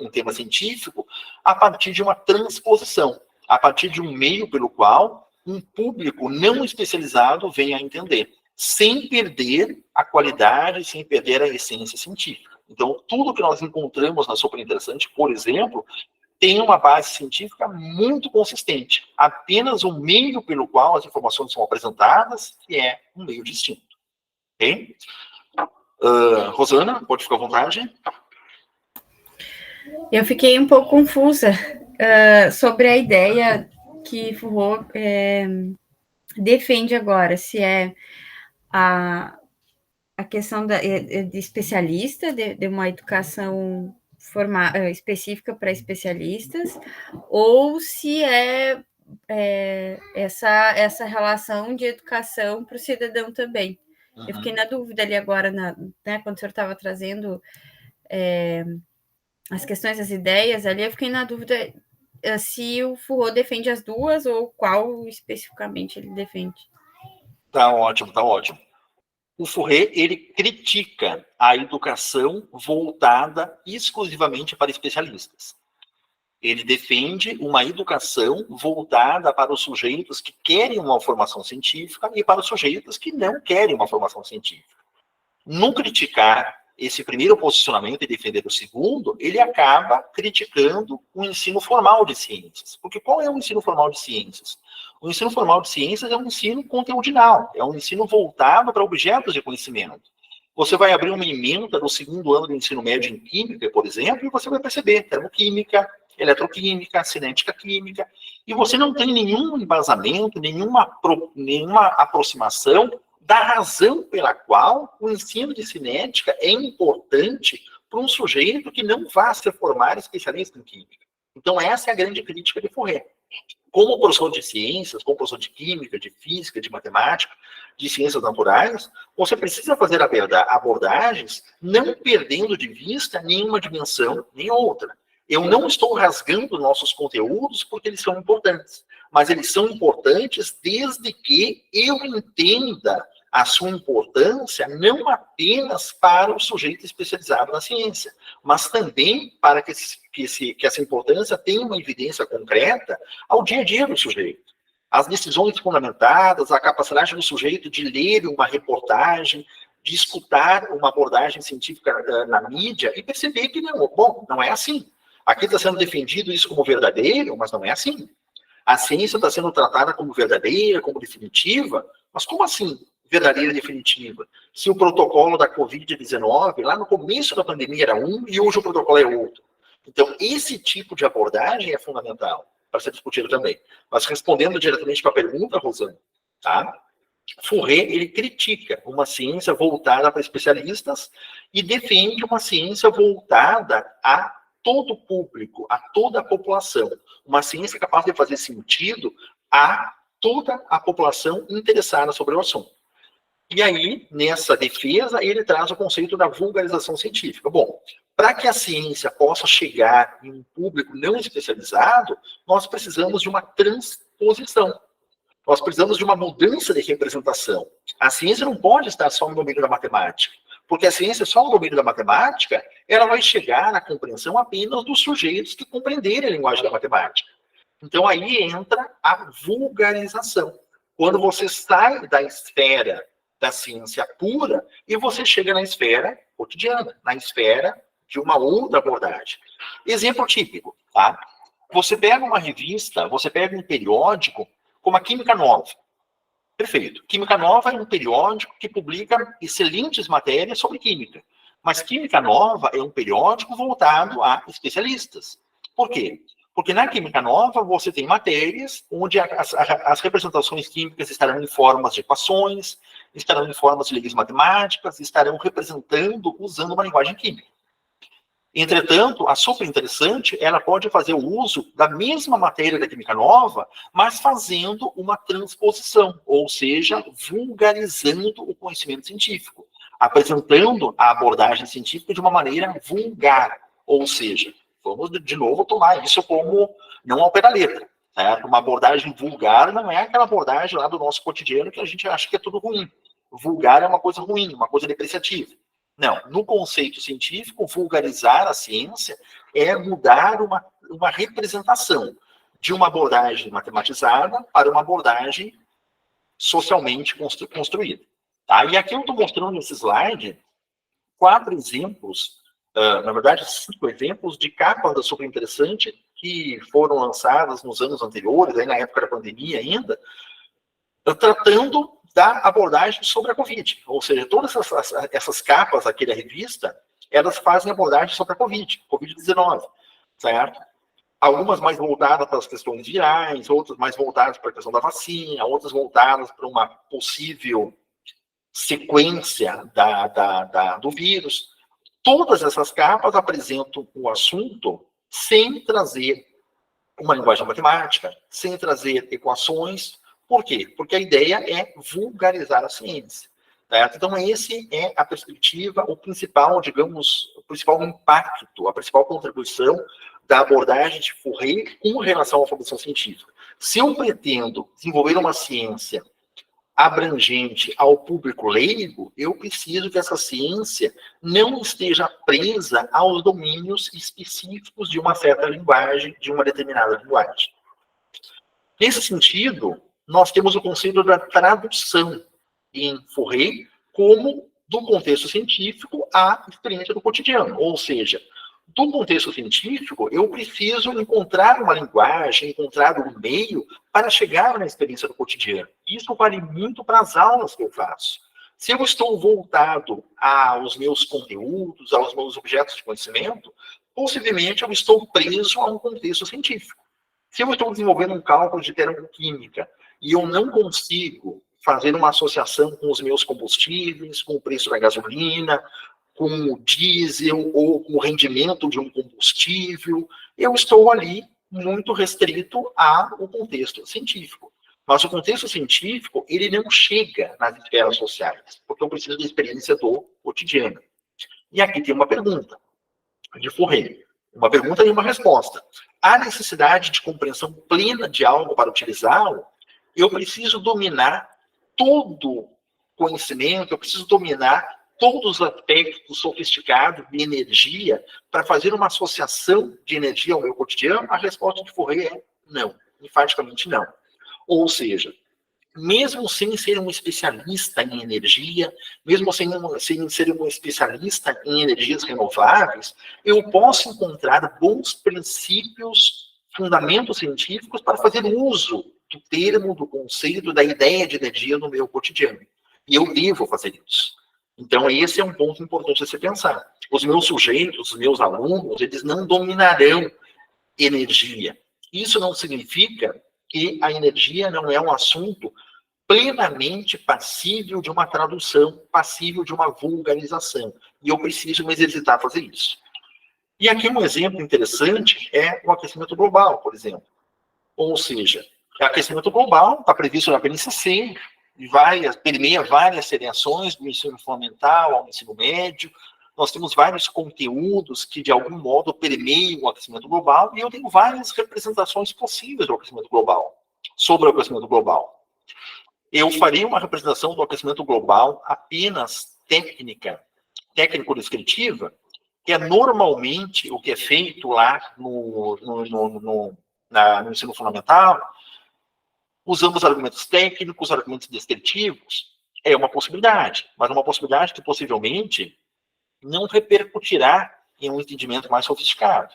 tema científico a partir de uma transposição, a partir de um meio pelo qual um público não especializado venha a entender, sem perder a qualidade, sem perder a essência científica. Então, tudo que nós encontramos na Super Interessante, por exemplo, tem uma base científica muito consistente. Apenas um meio pelo qual as informações são apresentadas, que é um meio distinto. Ok? Rosana, pode ficar à vontade. Eu fiquei um pouco confusa sobre a ideia que Fourier defende agora, se é a questão de especialista, de uma educação específica para especialistas, ou se é essa relação de educação para o cidadão também. Uhum. Eu fiquei na dúvida ali agora, quando o senhor estava trazendo as questões, as ideias ali, eu fiquei na dúvida se o Fourier defende as duas ou qual especificamente ele defende. Tá ótimo, tá ótimo. O Fourier, ele critica a educação voltada exclusivamente para especialistas. Ele defende uma educação voltada para os sujeitos que querem uma formação científica e para os sujeitos que não querem uma formação científica. No criticar esse primeiro posicionamento e defender o segundo, ele acaba criticando o ensino formal de ciências. Porque qual é o ensino formal de ciências? O ensino formal de ciências é um ensino conteudinal, é um ensino voltado para objetos de conhecimento. Você vai abrir uma ementa do segundo ano do ensino médio em química, por exemplo, e você vai perceber termoquímica, eletroquímica, cinética química, e você não tem nenhum embasamento, nenhuma aproximação da razão pela qual o ensino de cinética é importante para um sujeito que não vá se formar especialista em química. Então, essa é a grande crítica de Fourier. Como professor de ciências, como professor de química, de física, de matemática, de ciências naturais, você precisa fazer abordagens não perdendo de vista nenhuma dimensão, nem outra. Eu não estou rasgando nossos conteúdos porque eles são importantes, mas eles são importantes desde que eu entenda a sua importância não apenas para o sujeito especializado na ciência, mas também para que essa importância tenha uma evidência concreta ao dia a dia do sujeito. As decisões fundamentadas, a capacidade do sujeito de ler uma reportagem, de escutar uma abordagem científica na mídia e perceber que não é assim. Aqui está sendo defendido isso como verdadeiro, mas não é assim. A ciência está sendo tratada como verdadeira, como definitiva, mas como assim verdadeira e definitiva? Se o protocolo da Covid-19, lá no começo da pandemia era um e hoje o protocolo é outro. Então, esse tipo de abordagem é fundamental para ser discutido também. Mas respondendo diretamente para a pergunta, Rosana, tá? Fourier, ele critica uma ciência voltada para especialistas e defende uma ciência voltada a todo o público, a toda a população. Uma ciência capaz de fazer sentido a toda a população interessada sobre o assunto. E aí, nessa defesa, ele traz o conceito da vulgarização científica. Bom, para que a ciência possa chegar em um público não especializado, nós precisamos de uma transposição. Nós precisamos de uma mudança de representação. A ciência não pode estar só no domínio da matemática, porque a ciência só no domínio da matemática, ela vai chegar à compreensão apenas dos sujeitos que compreenderem a linguagem da matemática. Então, aí entra a vulgarização. Quando você sai da esfera da ciência pura e você chega na esfera cotidiana, na esfera de uma outra abordagem. Exemplo típico, tá? Você pega uma revista, você pega um periódico como a Química Nova. Perfeito. Química Nova é um periódico que publica excelentes matérias sobre química. Mas Química Nova é um periódico voltado a especialistas. Por quê? Porque na Química Nova você tem matérias onde as representações químicas estarão em formas de equações, estarão em formas de leis matemáticas, estarão representando, usando uma linguagem química. Entretanto, a Super Interessante, ela pode fazer o uso da mesma matéria da Química Nova, mas fazendo uma transposição, ou seja, vulgarizando o conhecimento científico, apresentando a abordagem científica de uma maneira vulgar, ou seja, vamos de novo tomar isso como não ao pé da letra. certo? Uma abordagem vulgar não é aquela abordagem lá do nosso cotidiano que a gente acha que é tudo ruim. Vulgar é uma coisa ruim, uma coisa depreciativa. Não, no conceito científico, vulgarizar a ciência é mudar uma representação de uma abordagem matematizada para uma abordagem socialmente construída. Tá? E aqui eu estou mostrando nesse slide 4 exemplos, na verdade 5 exemplos de capas super interessante que foram lançadas nos anos anteriores, aí na época da pandemia ainda, tratando da abordagem sobre a Covid. Ou seja, todas essas capas aqui da revista, elas fazem abordagem sobre a Covid-19, certo? Algumas mais voltadas para as questões virais, outras mais voltadas para a questão da vacina, outras voltadas para uma possível sequência do vírus. Todas essas capas apresentam o assunto sem trazer uma linguagem matemática, sem trazer equações. Por quê? Porque a ideia é vulgarizar a ciência. Certo? Então, esse é a perspectiva, o principal, digamos, o principal impacto, a principal contribuição da abordagem de Fourier com relação à formação científica. Se eu pretendo desenvolver uma ciência abrangente ao público leigo, eu preciso que essa ciência não esteja presa aos domínios específicos de uma certa linguagem, de uma determinada linguagem. Nesse sentido, nós temos o conceito da tradução em Fourier como do contexto científico à experiência do cotidiano. Ou seja, do contexto científico, eu preciso encontrar uma linguagem, encontrar um meio para chegar na experiência do cotidiano. Isso vale muito para as aulas que eu faço. Se eu estou voltado aos meus conteúdos, aos meus objetos de conhecimento, possivelmente eu estou preso a um contexto científico. Se eu estou desenvolvendo um cálculo de termoquímica e eu não consigo fazer uma associação com os meus combustíveis, com o preço da gasolina, com o diesel ou com o rendimento de um combustível, eu estou ali muito restrito ao contexto científico. Mas o contexto científico, ele não chega nas esferas sociais, porque eu preciso da experiência do cotidiano. E aqui tem uma pergunta de Fourier. Uma pergunta e uma resposta. Há necessidade de compreensão plena de algo para utilizá-lo? Eu preciso dominar todo conhecimento, eu preciso dominar todos os aspectos sofisticados de energia para fazer uma associação de energia ao meu cotidiano? A resposta de Fourier é não, enfaticamente não. Ou seja, mesmo sem ser um especialista em energia, mesmo sem ser um especialista em energias renováveis, eu posso encontrar bons princípios, fundamentos científicos para fazer uso do termo, do conceito, da ideia de energia no meu cotidiano. E eu devo fazer isso. Então, esse é um ponto importante a se pensar. Os meus sujeitos, os meus alunos, eles não dominarão energia. Isso não significa que a energia não é um assunto plenamente passível de uma tradução, passível de uma vulgarização. E eu preciso me exercitar a fazer isso. E aqui um exemplo interessante é o aquecimento global, por exemplo. Ou seja, o aquecimento global está previsto na BNCC, permeia várias seleções do ensino fundamental ao ensino médio. Nós temos vários conteúdos que, de algum modo, permeiam o aquecimento global, e eu tenho várias representações possíveis do aquecimento global, sobre o aquecimento global. Eu faria uma representação do aquecimento global apenas técnico-descritiva, que é normalmente o que é feito lá no ensino fundamental. Usamos argumentos técnicos, argumentos descritivos, é uma possibilidade, mas uma possibilidade que possivelmente não repercutirá em um entendimento mais sofisticado.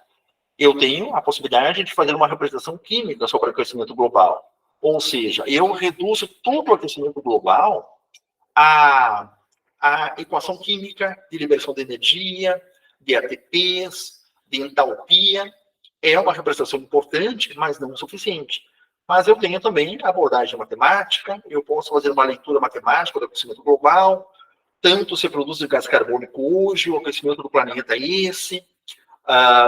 Eu tenho a possibilidade de fazer uma representação química sobre o aquecimento global. Ou seja, eu reduzo todo o aquecimento global à equação química de liberação de energia, de ATPs, de entalpia. É uma representação importante, mas não o suficiente. Mas eu tenho também a abordagem matemática, eu posso fazer uma leitura matemática do aquecimento global, tanto se produz de gás carbônico hoje, o aquecimento do planeta é esse.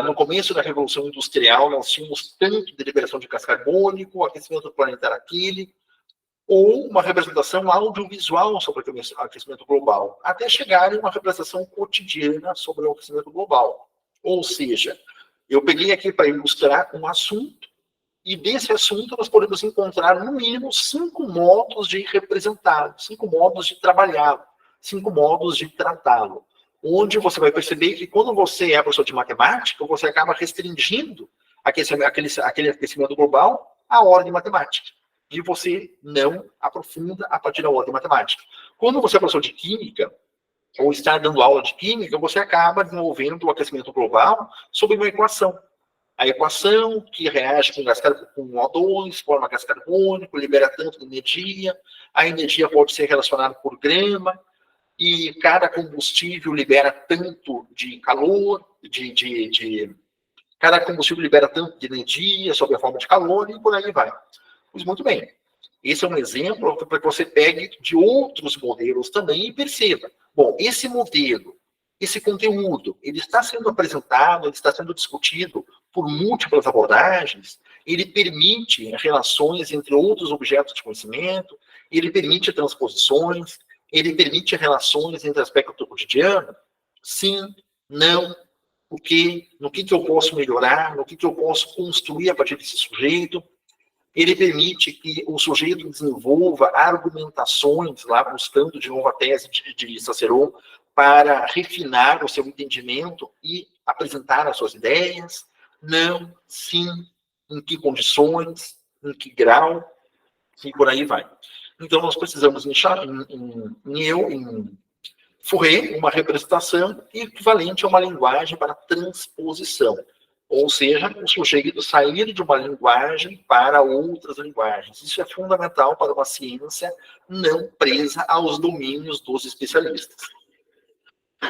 No começo da Revolução Industrial, nós tínhamos tanto de liberação de gás carbônico, o aquecimento do planeta era aquele, ou uma representação audiovisual sobre o aquecimento global, até chegar em uma representação cotidiana sobre o aquecimento global. Ou seja, eu peguei aqui para ilustrar um assunto, E desse assunto nós podemos encontrar, no mínimo, 5 modos de representá-lo, 5 modos de trabalhá-lo, 5 modos de tratá-lo. Onde você vai perceber que quando você é professor de matemática, você acaba restringindo aquele aquecimento global à ordem matemática. E você não aprofunda a partir da ordem matemática. Quando você é professor de química, ou está dando aula de química, você acaba desenvolvendo o aquecimento global sob uma equação. A equação que reage com O2, forma gás carbônico, libera tanto de energia, a energia pode ser relacionada por grama, e cada combustível libera tanto de calor, cada combustível libera tanto de energia sob a forma de calor, e por aí vai. Pois muito bem. Esse é um exemplo para que você pegue de outros modelos também e perceba. Bom, esse modelo, esse conteúdo, ele está sendo apresentado, ele está sendo discutido por múltiplas abordagens, ele permite relações entre outros objetos de conhecimento, ele permite transposições, ele permite relações entre aspectos do cotidiano? Sim, não, no que eu posso melhorar, no que eu posso construir a partir desse sujeito. Ele permite que o sujeito desenvolva argumentações, lá buscando de novo a tese de Cicero, para refinar o seu entendimento e apresentar as suas ideias? Não, sim, em que condições, em que grau, e por aí vai. Então, nós precisamos em Fourier uma representação equivalente a uma linguagem para transposição. Ou seja, o sujeito sair de uma linguagem para outras linguagens. Isso é fundamental para uma ciência não presa aos domínios dos especialistas.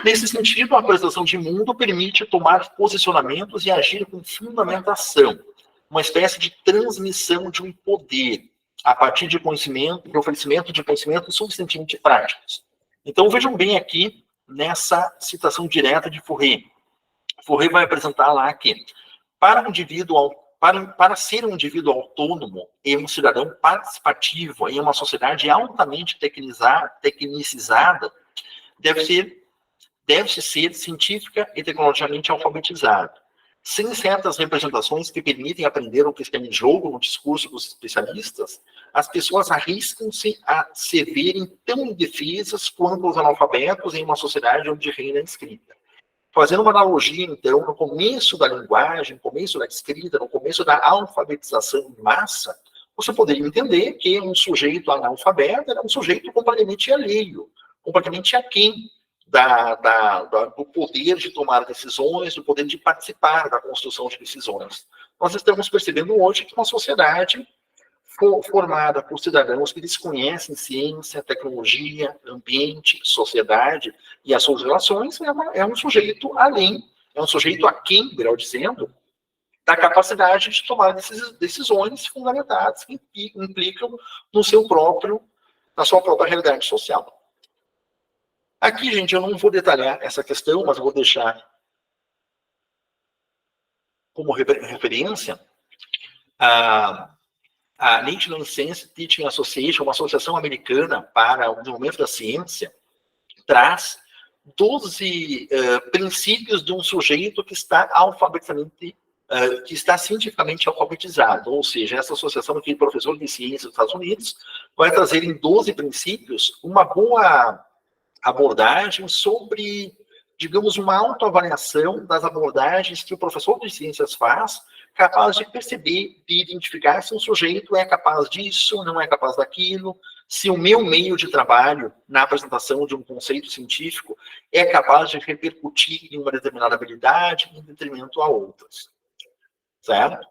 Nesse sentido, a apresentação de mundo permite tomar posicionamentos e agir com fundamentação, uma espécie de transmissão de um poder, a partir de conhecimento, de oferecimento de conhecimentos suficientemente práticos. Então, vejam bem aqui, nessa citação direta de Fourier. Fourier vai apresentar lá que, para ser um indivíduo autônomo e um cidadão participativo em uma sociedade altamente tecnicizada, deve-se ser científica e tecnologicamente alfabetizado. Sem certas representações que permitem aprender o que está em jogo no discurso dos especialistas, as pessoas arriscam-se a se verem tão indefesas quanto os analfabetos em uma sociedade onde reina a escrita. Fazendo uma analogia, então, no começo da linguagem, no começo da escrita, no começo da alfabetização em massa, você poderia entender que um sujeito analfabeto era um sujeito completamente alheio, completamente aquém do poder de tomar decisões, do poder de participar da construção de decisões. Nós estamos percebendo hoje que uma sociedade formada por cidadãos que desconhecem ciência, tecnologia, ambiente, sociedade e as suas relações, é um sujeito além, é um sujeito aquém, melhor dizendo, da capacidade de tomar decisões fundamentadas que implicam na sua própria realidade social. Aqui, gente, eu não vou detalhar essa questão, mas eu vou deixar como referência a National Science Teaching Association, uma associação americana para o desenvolvimento da ciência, traz 12 princípios de um sujeito que está que está cientificamente alfabetizado. Ou seja, essa associação aqui de professores de ciência dos Estados Unidos vai trazer em 12 princípios uma boa abordagem sobre, digamos, uma autoavaliação das abordagens que o professor de ciências faz, capaz de perceber, de identificar se um sujeito é capaz disso, não é capaz daquilo, se o meu meio de trabalho na apresentação de um conceito científico é capaz de repercutir em uma determinada habilidade em detrimento a outras. Certo?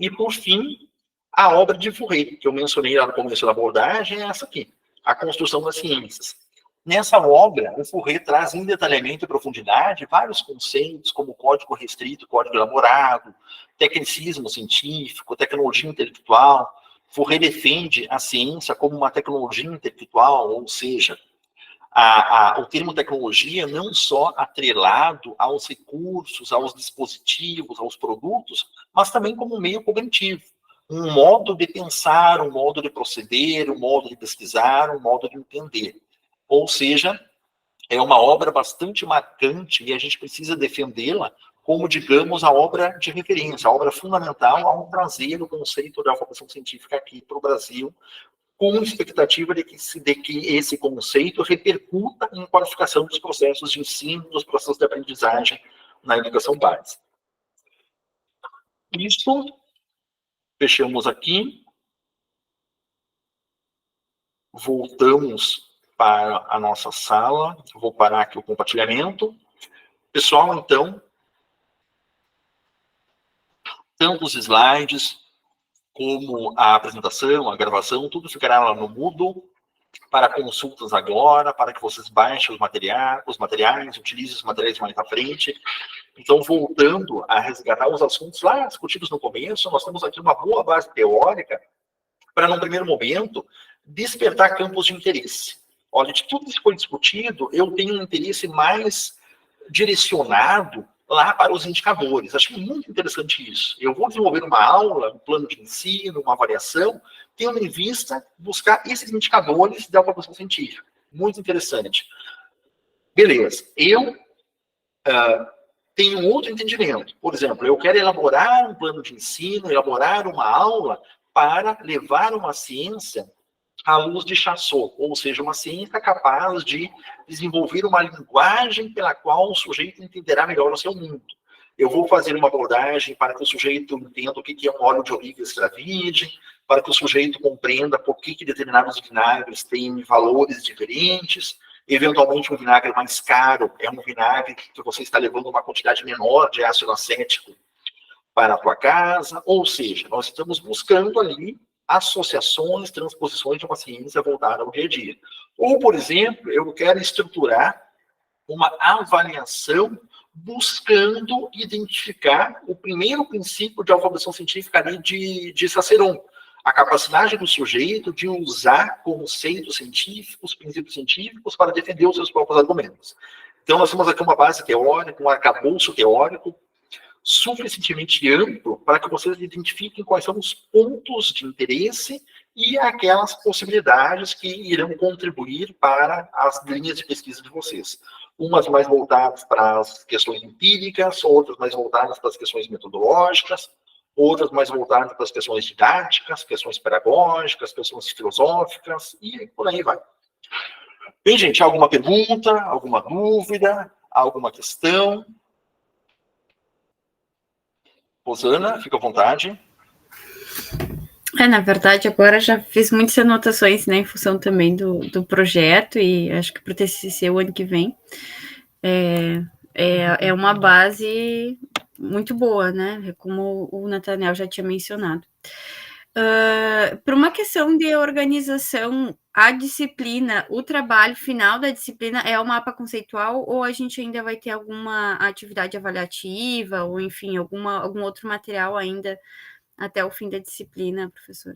E, por fim, a obra de Fourier, que eu mencionei lá no começo da abordagem, é essa aqui, A Construção das Ciências. Nessa obra, o Fourier traz em detalhamento e profundidade vários conceitos, como código restrito, código elaborado, tecnicismo científico, tecnologia intelectual. Fourier defende a ciência como uma tecnologia intelectual, ou seja, o termo tecnologia não só atrelado aos recursos, aos dispositivos, aos produtos, mas também como um meio cognitivo. Um modo de pensar, um modo de proceder, um modo de pesquisar, um modo de entender. Ou seja, é uma obra bastante marcante e a gente precisa defendê-la como, digamos, a obra de referência, a obra fundamental ao trazer o conceito da alfabetização científica aqui para o Brasil, com expectativa de que esse conceito repercuta em qualificação dos processos de ensino, dos processos de aprendizagem na educação básica. Isso, fechamos aqui. Voltamos para a nossa sala. Vou parar aqui o compartilhamento. Pessoal, então, tanto os slides como a apresentação, a gravação, tudo ficará lá no Moodle para consultas agora, para que vocês baixem os materiais, utilizem os materiais mais à frente. Então, voltando a resgatar os assuntos lá discutidos no começo, nós temos aqui uma boa base teórica para, num primeiro momento, despertar campos de interesse. Olha, de tudo que foi discutido, eu tenho um interesse mais direcionado lá para os indicadores. Acho muito interessante isso. Eu vou desenvolver uma aula, um plano de ensino, uma avaliação, tendo em vista buscar esses indicadores da alfabetização científica. Muito interessante. Beleza. Eu tenho um outro entendimento. Por exemplo, eu quero elaborar um plano de ensino, elaborar uma aula para levar uma ciência à luz de Chassot, ou seja, uma ciência capaz de desenvolver uma linguagem pela qual o sujeito entenderá melhor o seu mundo. Eu vou fazer uma abordagem para que o sujeito entenda o que é um óleo de oliva extra virgem, para que o sujeito compreenda por que determinados vinagres têm valores diferentes. Eventualmente, um vinagre mais caro é um vinagre que você está levando uma quantidade menor de ácido acético para a tua casa. Ou seja, nós estamos buscando ali associações, transposições de uma ciência voltada ao dia a dia. Ou, por exemplo, eu quero estruturar uma avaliação buscando identificar o primeiro princípio de alfabetização científica ali de Cicerón, a capacidade do sujeito de usar conceitos científicos, princípios científicos, para defender os seus próprios argumentos. Então, nós temos aqui uma base teórica, um arcabouço teórico, suficientemente amplo para que vocês identifiquem quais são os pontos de interesse e aquelas possibilidades que irão contribuir para as linhas de pesquisa de vocês. Umas mais voltadas para as questões empíricas, outras mais voltadas para as questões metodológicas, outras mais voltadas para as questões didáticas, questões pedagógicas, questões filosóficas, e por aí vai. Bem, gente, alguma pergunta, alguma dúvida, alguma questão? Rosana, fica à vontade. Na verdade, agora já fiz muitas anotações, né, em função também do projeto, e acho que para o TCC o ano que vem é uma base muito boa, né, como o Nathaniel já tinha mencionado. Por uma questão de organização, a disciplina, o trabalho final da disciplina é o mapa conceitual, ou a gente ainda vai ter alguma atividade avaliativa, ou enfim, algum outro material ainda até o fim da disciplina, professor?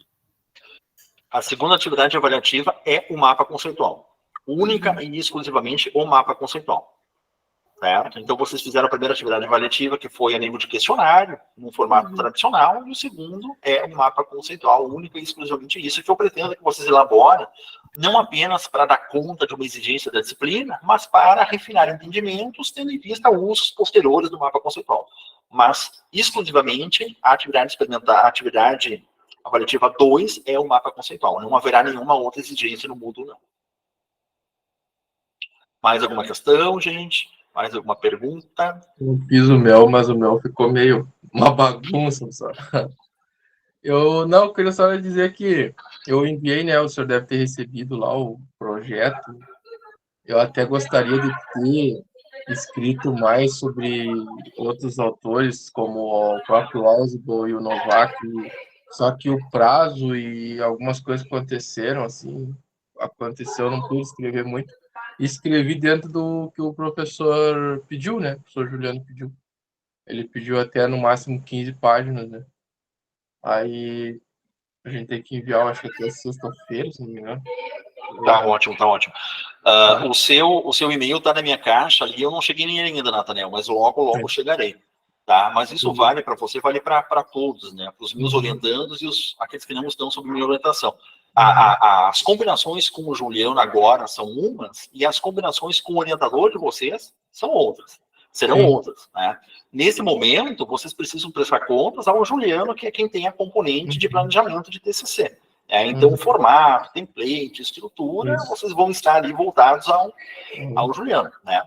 A segunda atividade avaliativa é o mapa conceitual. Única e exclusivamente o mapa conceitual. Certo? Então, vocês fizeram a primeira atividade avaliativa, que foi a nível de questionário, no formato tradicional, e o segundo é o mapa conceitual, único e exclusivamente isso, que eu pretendo que vocês elaborem, não apenas para dar conta de uma exigência da disciplina, mas para refinar entendimentos, tendo em vista usos posteriores do mapa conceitual. Mas, exclusivamente, a atividade experimental, a atividade avaliativa 2 é o mapa conceitual. Não haverá nenhuma outra exigência no Moodle, não. Mais alguma questão, gente? Mais alguma pergunta? Eu fiz o meu, mas o meu ficou meio uma bagunça, só. Eu queria só dizer que eu enviei, né? O senhor deve ter recebido lá o projeto. Eu até gostaria de ter escrito mais sobre outros autores, como o próprio Ausubel e o Novak, só que o prazo e algumas coisas aconteceram, assim, eu não pude escrever muito. Escrevi dentro do que o professor pediu, né? O professor Juliano pediu. Ele pediu até no máximo 15 páginas, né? Aí a gente tem que enviar, acho que até sexta-feira, se não me engano. Tá ótimo, tá ótimo. O seu e-mail tá na minha caixa ali, eu não cheguei nem ainda, Nathaniel, mas logo chegarei. Tá? Mas isso vale para você, vale para todos, né? Para os meus orientandos e aqueles que não estão sob minha orientação. As combinações com o Juliano agora são umas, e as combinações com o orientador de vocês são outras. serão outras, né? Nesse momento, vocês precisam prestar contas ao Juliano, que é quem tem a componente de planejamento de TCC. Então, formato, template, estrutura, vocês vão estar ali voltados ao Juliano, né?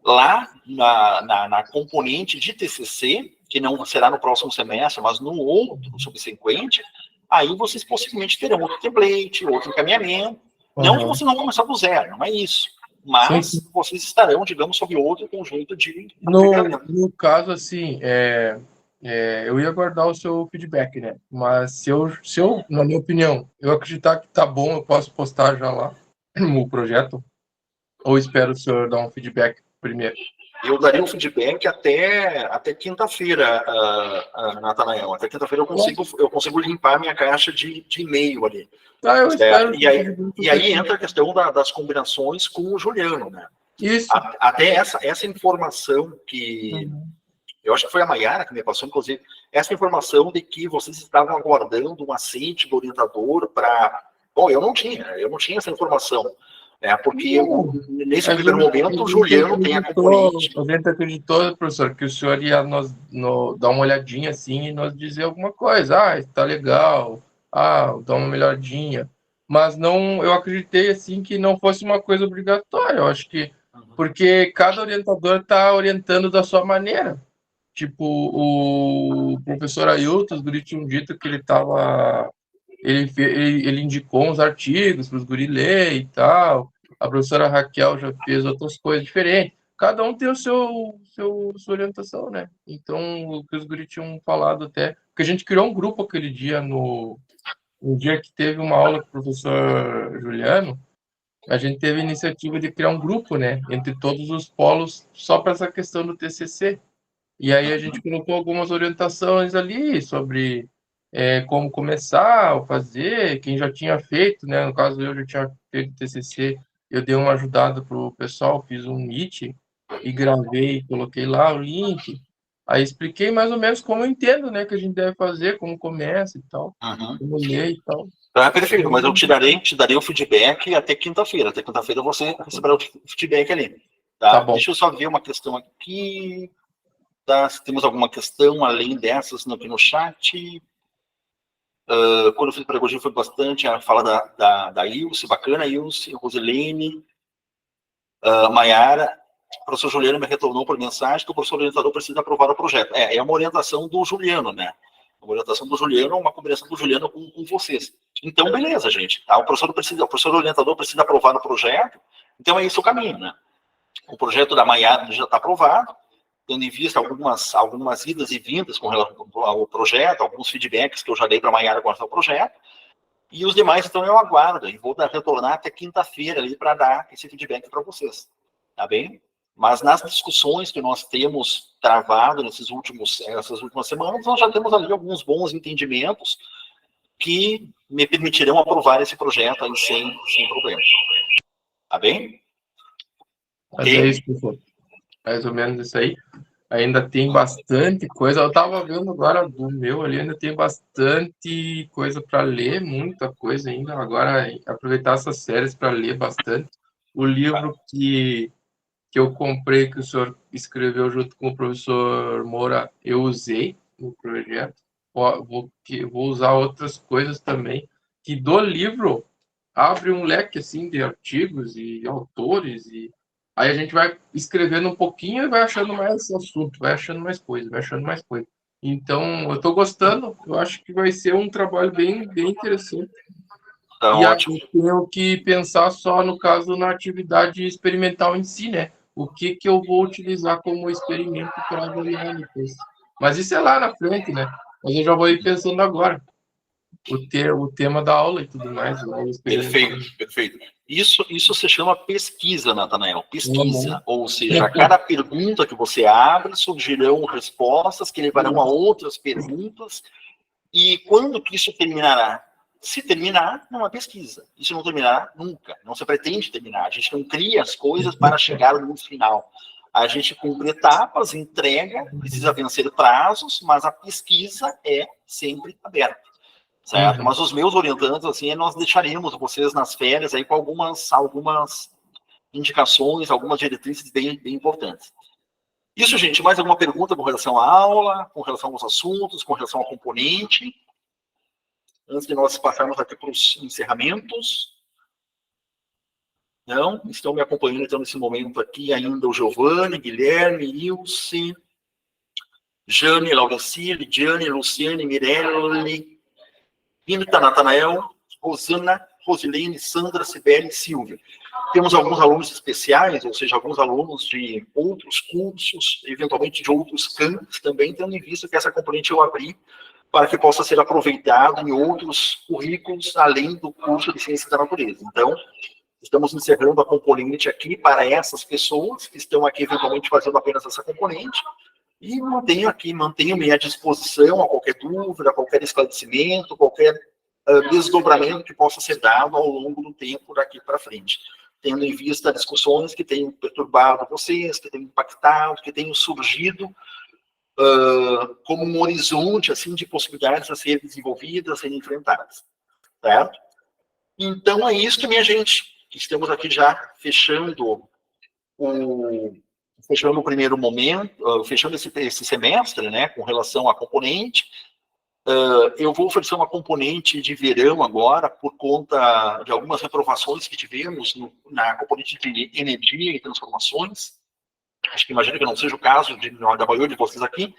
Lá na componente de TCC, que não será no próximo semestre, mas no outro, no subsequente, aí vocês possivelmente terão outro template, outro encaminhamento. Não que vocês não vão começar do zero, não é isso. Mas vocês estarão, digamos, sob outro conjunto de... No caso, assim, eu ia aguardar o seu feedback, né? Mas se eu, na minha opinião, eu acreditar que tá bom, eu posso postar já lá o projeto? Ou espero o senhor dar um feedback primeiro? Eu daria um feedback até quinta-feira, Natanael. Até quinta-feira eu consigo limpar minha caixa de e-mail ali. Eu espero. E aí entra a questão das combinações com o Juliano, né? Isso. Até essa informação que... Eu acho que foi a Maiara que me passou, inclusive, essa informação de que vocês estavam aguardando um aceite do orientador para... Bom, eu não tinha essa informação. Porque nesse primeiro momento o Juliano tem a componente. A gente acreditou, professor, que o senhor ia dar uma olhadinha assim e nos dizer alguma coisa. Está legal, dá uma melhoradinha. Mas não, eu acreditei assim que não fosse uma coisa obrigatória. Eu acho que porque cada orientador está orientando da sua maneira. Tipo, o professor Ailton, os guris tinham dito que ele estava... Ele indicou uns artigos para os guris ler e tal. A professora Raquel já fez outras coisas diferentes. Cada um tem sua orientação, né? Então, o que os guris tinham falado até... Porque a gente criou um grupo aquele dia, no dia que teve uma aula com o professor Juliano, a gente teve a iniciativa de criar um grupo, né? Entre todos os polos, só para essa questão do TCC. E aí a gente colocou algumas orientações ali sobre... como começar a fazer, quem já tinha feito, né? No caso, eu já tinha feito TCC, eu dei uma ajudada pro pessoal, fiz um Meet e gravei, coloquei lá o link. Aí expliquei mais ou menos como eu entendo, né? Que a gente deve fazer, como começa e tal, como ler e tal. Perfeito, mas eu te darei o feedback até quinta-feira. Até quinta-feira você receberá o feedback ali. Tá bom. Deixa eu só ver uma questão aqui. Tá? Se temos alguma questão além dessas aqui no chat... quando eu fiz pedagogia foi bastante a fala da Ilse, bacana, Ilse, Rosilene, Maiara. O professor Juliano me retornou por mensagem que o professor orientador precisa aprovar o projeto. É uma orientação do Juliano, né? Uma orientação do Juliano, uma combinação do Juliano com vocês. Então, beleza, gente. Tá? O professor orientador precisa aprovar o projeto, então é esse o caminho, né? O projeto da Maiara já está aprovado, tendo em vista algumas idas e vindas com relação ao projeto, alguns feedbacks que eu já dei para a Maiara com relação ao projeto, e os demais, então, eu aguardo, e vou retornar até quinta-feira ali para dar esse feedback para vocês, tá bem? Mas nas discussões que nós temos travado essas últimas semanas, nós já temos ali alguns bons entendimentos que me permitirão aprovar esse projeto aí sem problema. Tá bem? É isso, professor. Mais ou menos isso aí. Ainda tem bastante coisa. Eu estava vendo agora do meu ali, ainda tem bastante coisa para ler, muita coisa ainda. Agora, aproveitar essas séries para ler bastante. O livro que eu comprei, que o senhor escreveu junto com o professor Moura, eu usei no projeto. Vou usar outras coisas também. Que do livro abre um leque assim, de artigos e autores e aí a gente vai escrevendo um pouquinho e vai achando mais assunto, vai achando mais coisa. Então, eu estou gostando, eu acho que vai ser um trabalho bem interessante. Tá e ótimo. aí eu tenho que pensar só, no caso, na atividade experimental em si, né? O que eu vou utilizar como experimento para avaliar depois. Mas isso é lá na frente, né? Mas eu já vou ir pensando agora. O tema da aula e tudo mais. Perfeito. Isso se chama pesquisa, Natanael. Pesquisa. Ou seja, a cada pergunta que você abre, surgirão respostas que levarão a outras perguntas. E quando que isso terminará? Se terminar, não é pesquisa. Isso não terminará nunca. Não se pretende terminar. A gente não cria as coisas para chegar no final. A gente cumpre etapas, entrega, precisa vencer prazos, mas a pesquisa é sempre aberta. Certo? Mas os meus orientantes, assim, nós deixaremos vocês nas férias aí com algumas indicações, algumas diretrizes bem importantes. Isso, gente, mais alguma pergunta com relação à aula, com relação aos assuntos, com relação ao componente? Antes de nós passarmos aqui para os encerramentos. Não? Estão me acompanhando, então, nesse momento aqui, ainda o Giovanni, Guilherme, Ilse, Jane, Lauraci, Lidiane, Luciane, Mirelle, Rita, Natanael, Rosana, Rosilene, Sandra, Sibeli e Silvia. Temos alguns alunos especiais, ou seja, alguns alunos de outros cursos, eventualmente de outros campos também, tendo em vista que essa componente eu abri para que possa ser aproveitado em outros currículos, além do curso de Ciência da Natureza. Então, estamos encerrando a componente aqui para essas pessoas que estão aqui eventualmente fazendo apenas essa componente, e mantenho-me à disposição a qualquer dúvida, qualquer esclarecimento, qualquer desdobramento que possa ser dado ao longo do tempo daqui para frente, tendo em vista discussões que tenham perturbado vocês, que tenham impactado, que tenham surgido como um horizonte assim, de possibilidades a serem desenvolvidas, a serem enfrentadas. Certo? Então é isso, minha gente, que estamos aqui já fechando o primeiro momento, fechando esse semestre, né, com relação à componente. Eu vou oferecer uma componente de verão agora, por conta de algumas reprovações que tivemos na componente de energia e transformações. Acho que imagino que não seja o caso da maioria de vocês aqui.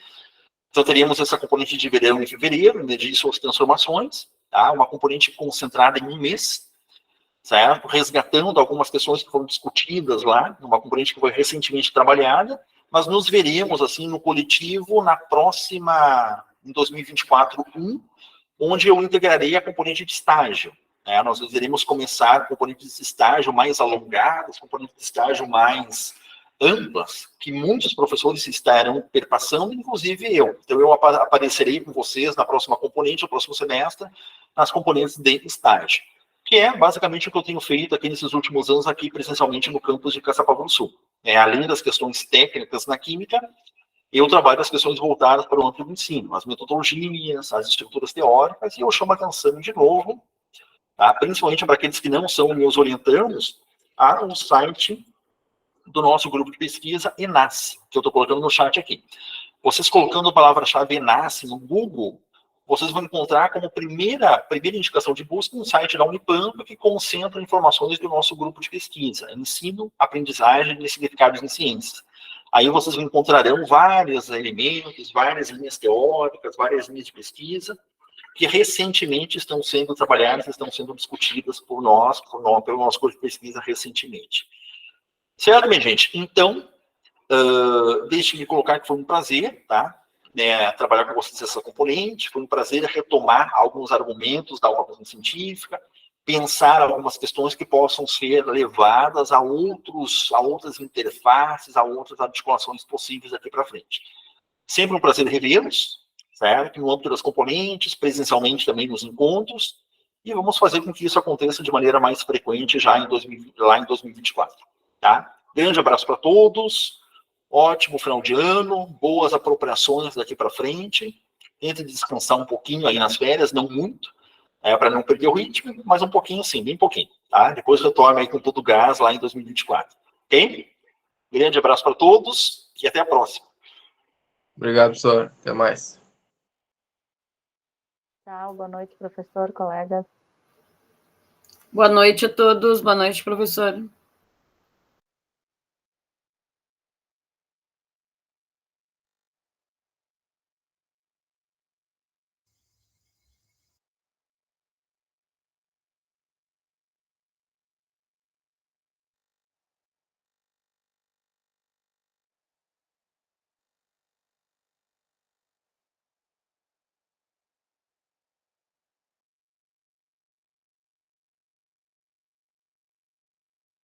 Então, teríamos essa componente de verão em fevereiro, energia e suas transformações, tá? Uma componente concentrada em um mês, certo? Resgatando algumas questões que foram discutidas lá, uma componente que foi recentemente trabalhada, mas nos veremos, assim, no coletivo, na próxima, em 2024-1, onde eu integrarei a componente de estágio. Né? Nós iremos começar componentes de estágio mais alongadas, componentes de estágio mais amplas, que muitos professores estarão perpassando, inclusive eu. Então, eu aparecerei com vocês na próxima componente, no próximo semestre, nas componentes de estágio, que é basicamente o que eu tenho feito aqui nesses últimos anos, aqui presencialmente no campus de Caçapava do Sul. Além das questões técnicas na química, eu trabalho as questões voltadas para o âmbito do ensino, as metodologias, as estruturas teóricas, e eu chamo a atenção de novo, tá? Principalmente para aqueles que não são meus orientandos, ao site do nosso grupo de pesquisa, ENASE, que eu estou colocando no chat aqui. Vocês colocando a palavra-chave ENASE no Google, vocês vão encontrar como primeira indicação de busca um site da Unipampa que concentra informações do nosso grupo de pesquisa, ensino, aprendizagem e significados em ciências. Aí vocês encontrarão vários elementos, várias linhas teóricas, várias linhas de pesquisa, que recentemente estão sendo trabalhadas, estão sendo discutidas por nós, pelo nosso grupo de pesquisa recentemente. Certo, minha gente? Então, deixe-me colocar que foi um prazer, tá? Trabalhar com vocês essa componente, foi um prazer retomar alguns argumentos da obra científica, pensar algumas questões que possam ser levadas a outras interfaces, a outras articulações possíveis daqui para frente. Sempre um prazer revê-los, certo? No âmbito das componentes, presencialmente também nos encontros, e vamos fazer com que isso aconteça de maneira mais frequente já lá em 2024, tá? Grande abraço para todos. Ótimo final de ano, boas apropriações daqui para frente. Tente descansar um pouquinho aí nas férias, não muito, para não perder o ritmo, mas um pouquinho sim, bem pouquinho, tá? Depois retorna aí com todo o gás lá em 2024, ok? Grande abraço para todos e até a próxima. Obrigado, professor. Até mais. Tchau, boa noite, professor, colegas. Boa noite a todos, boa noite, professor.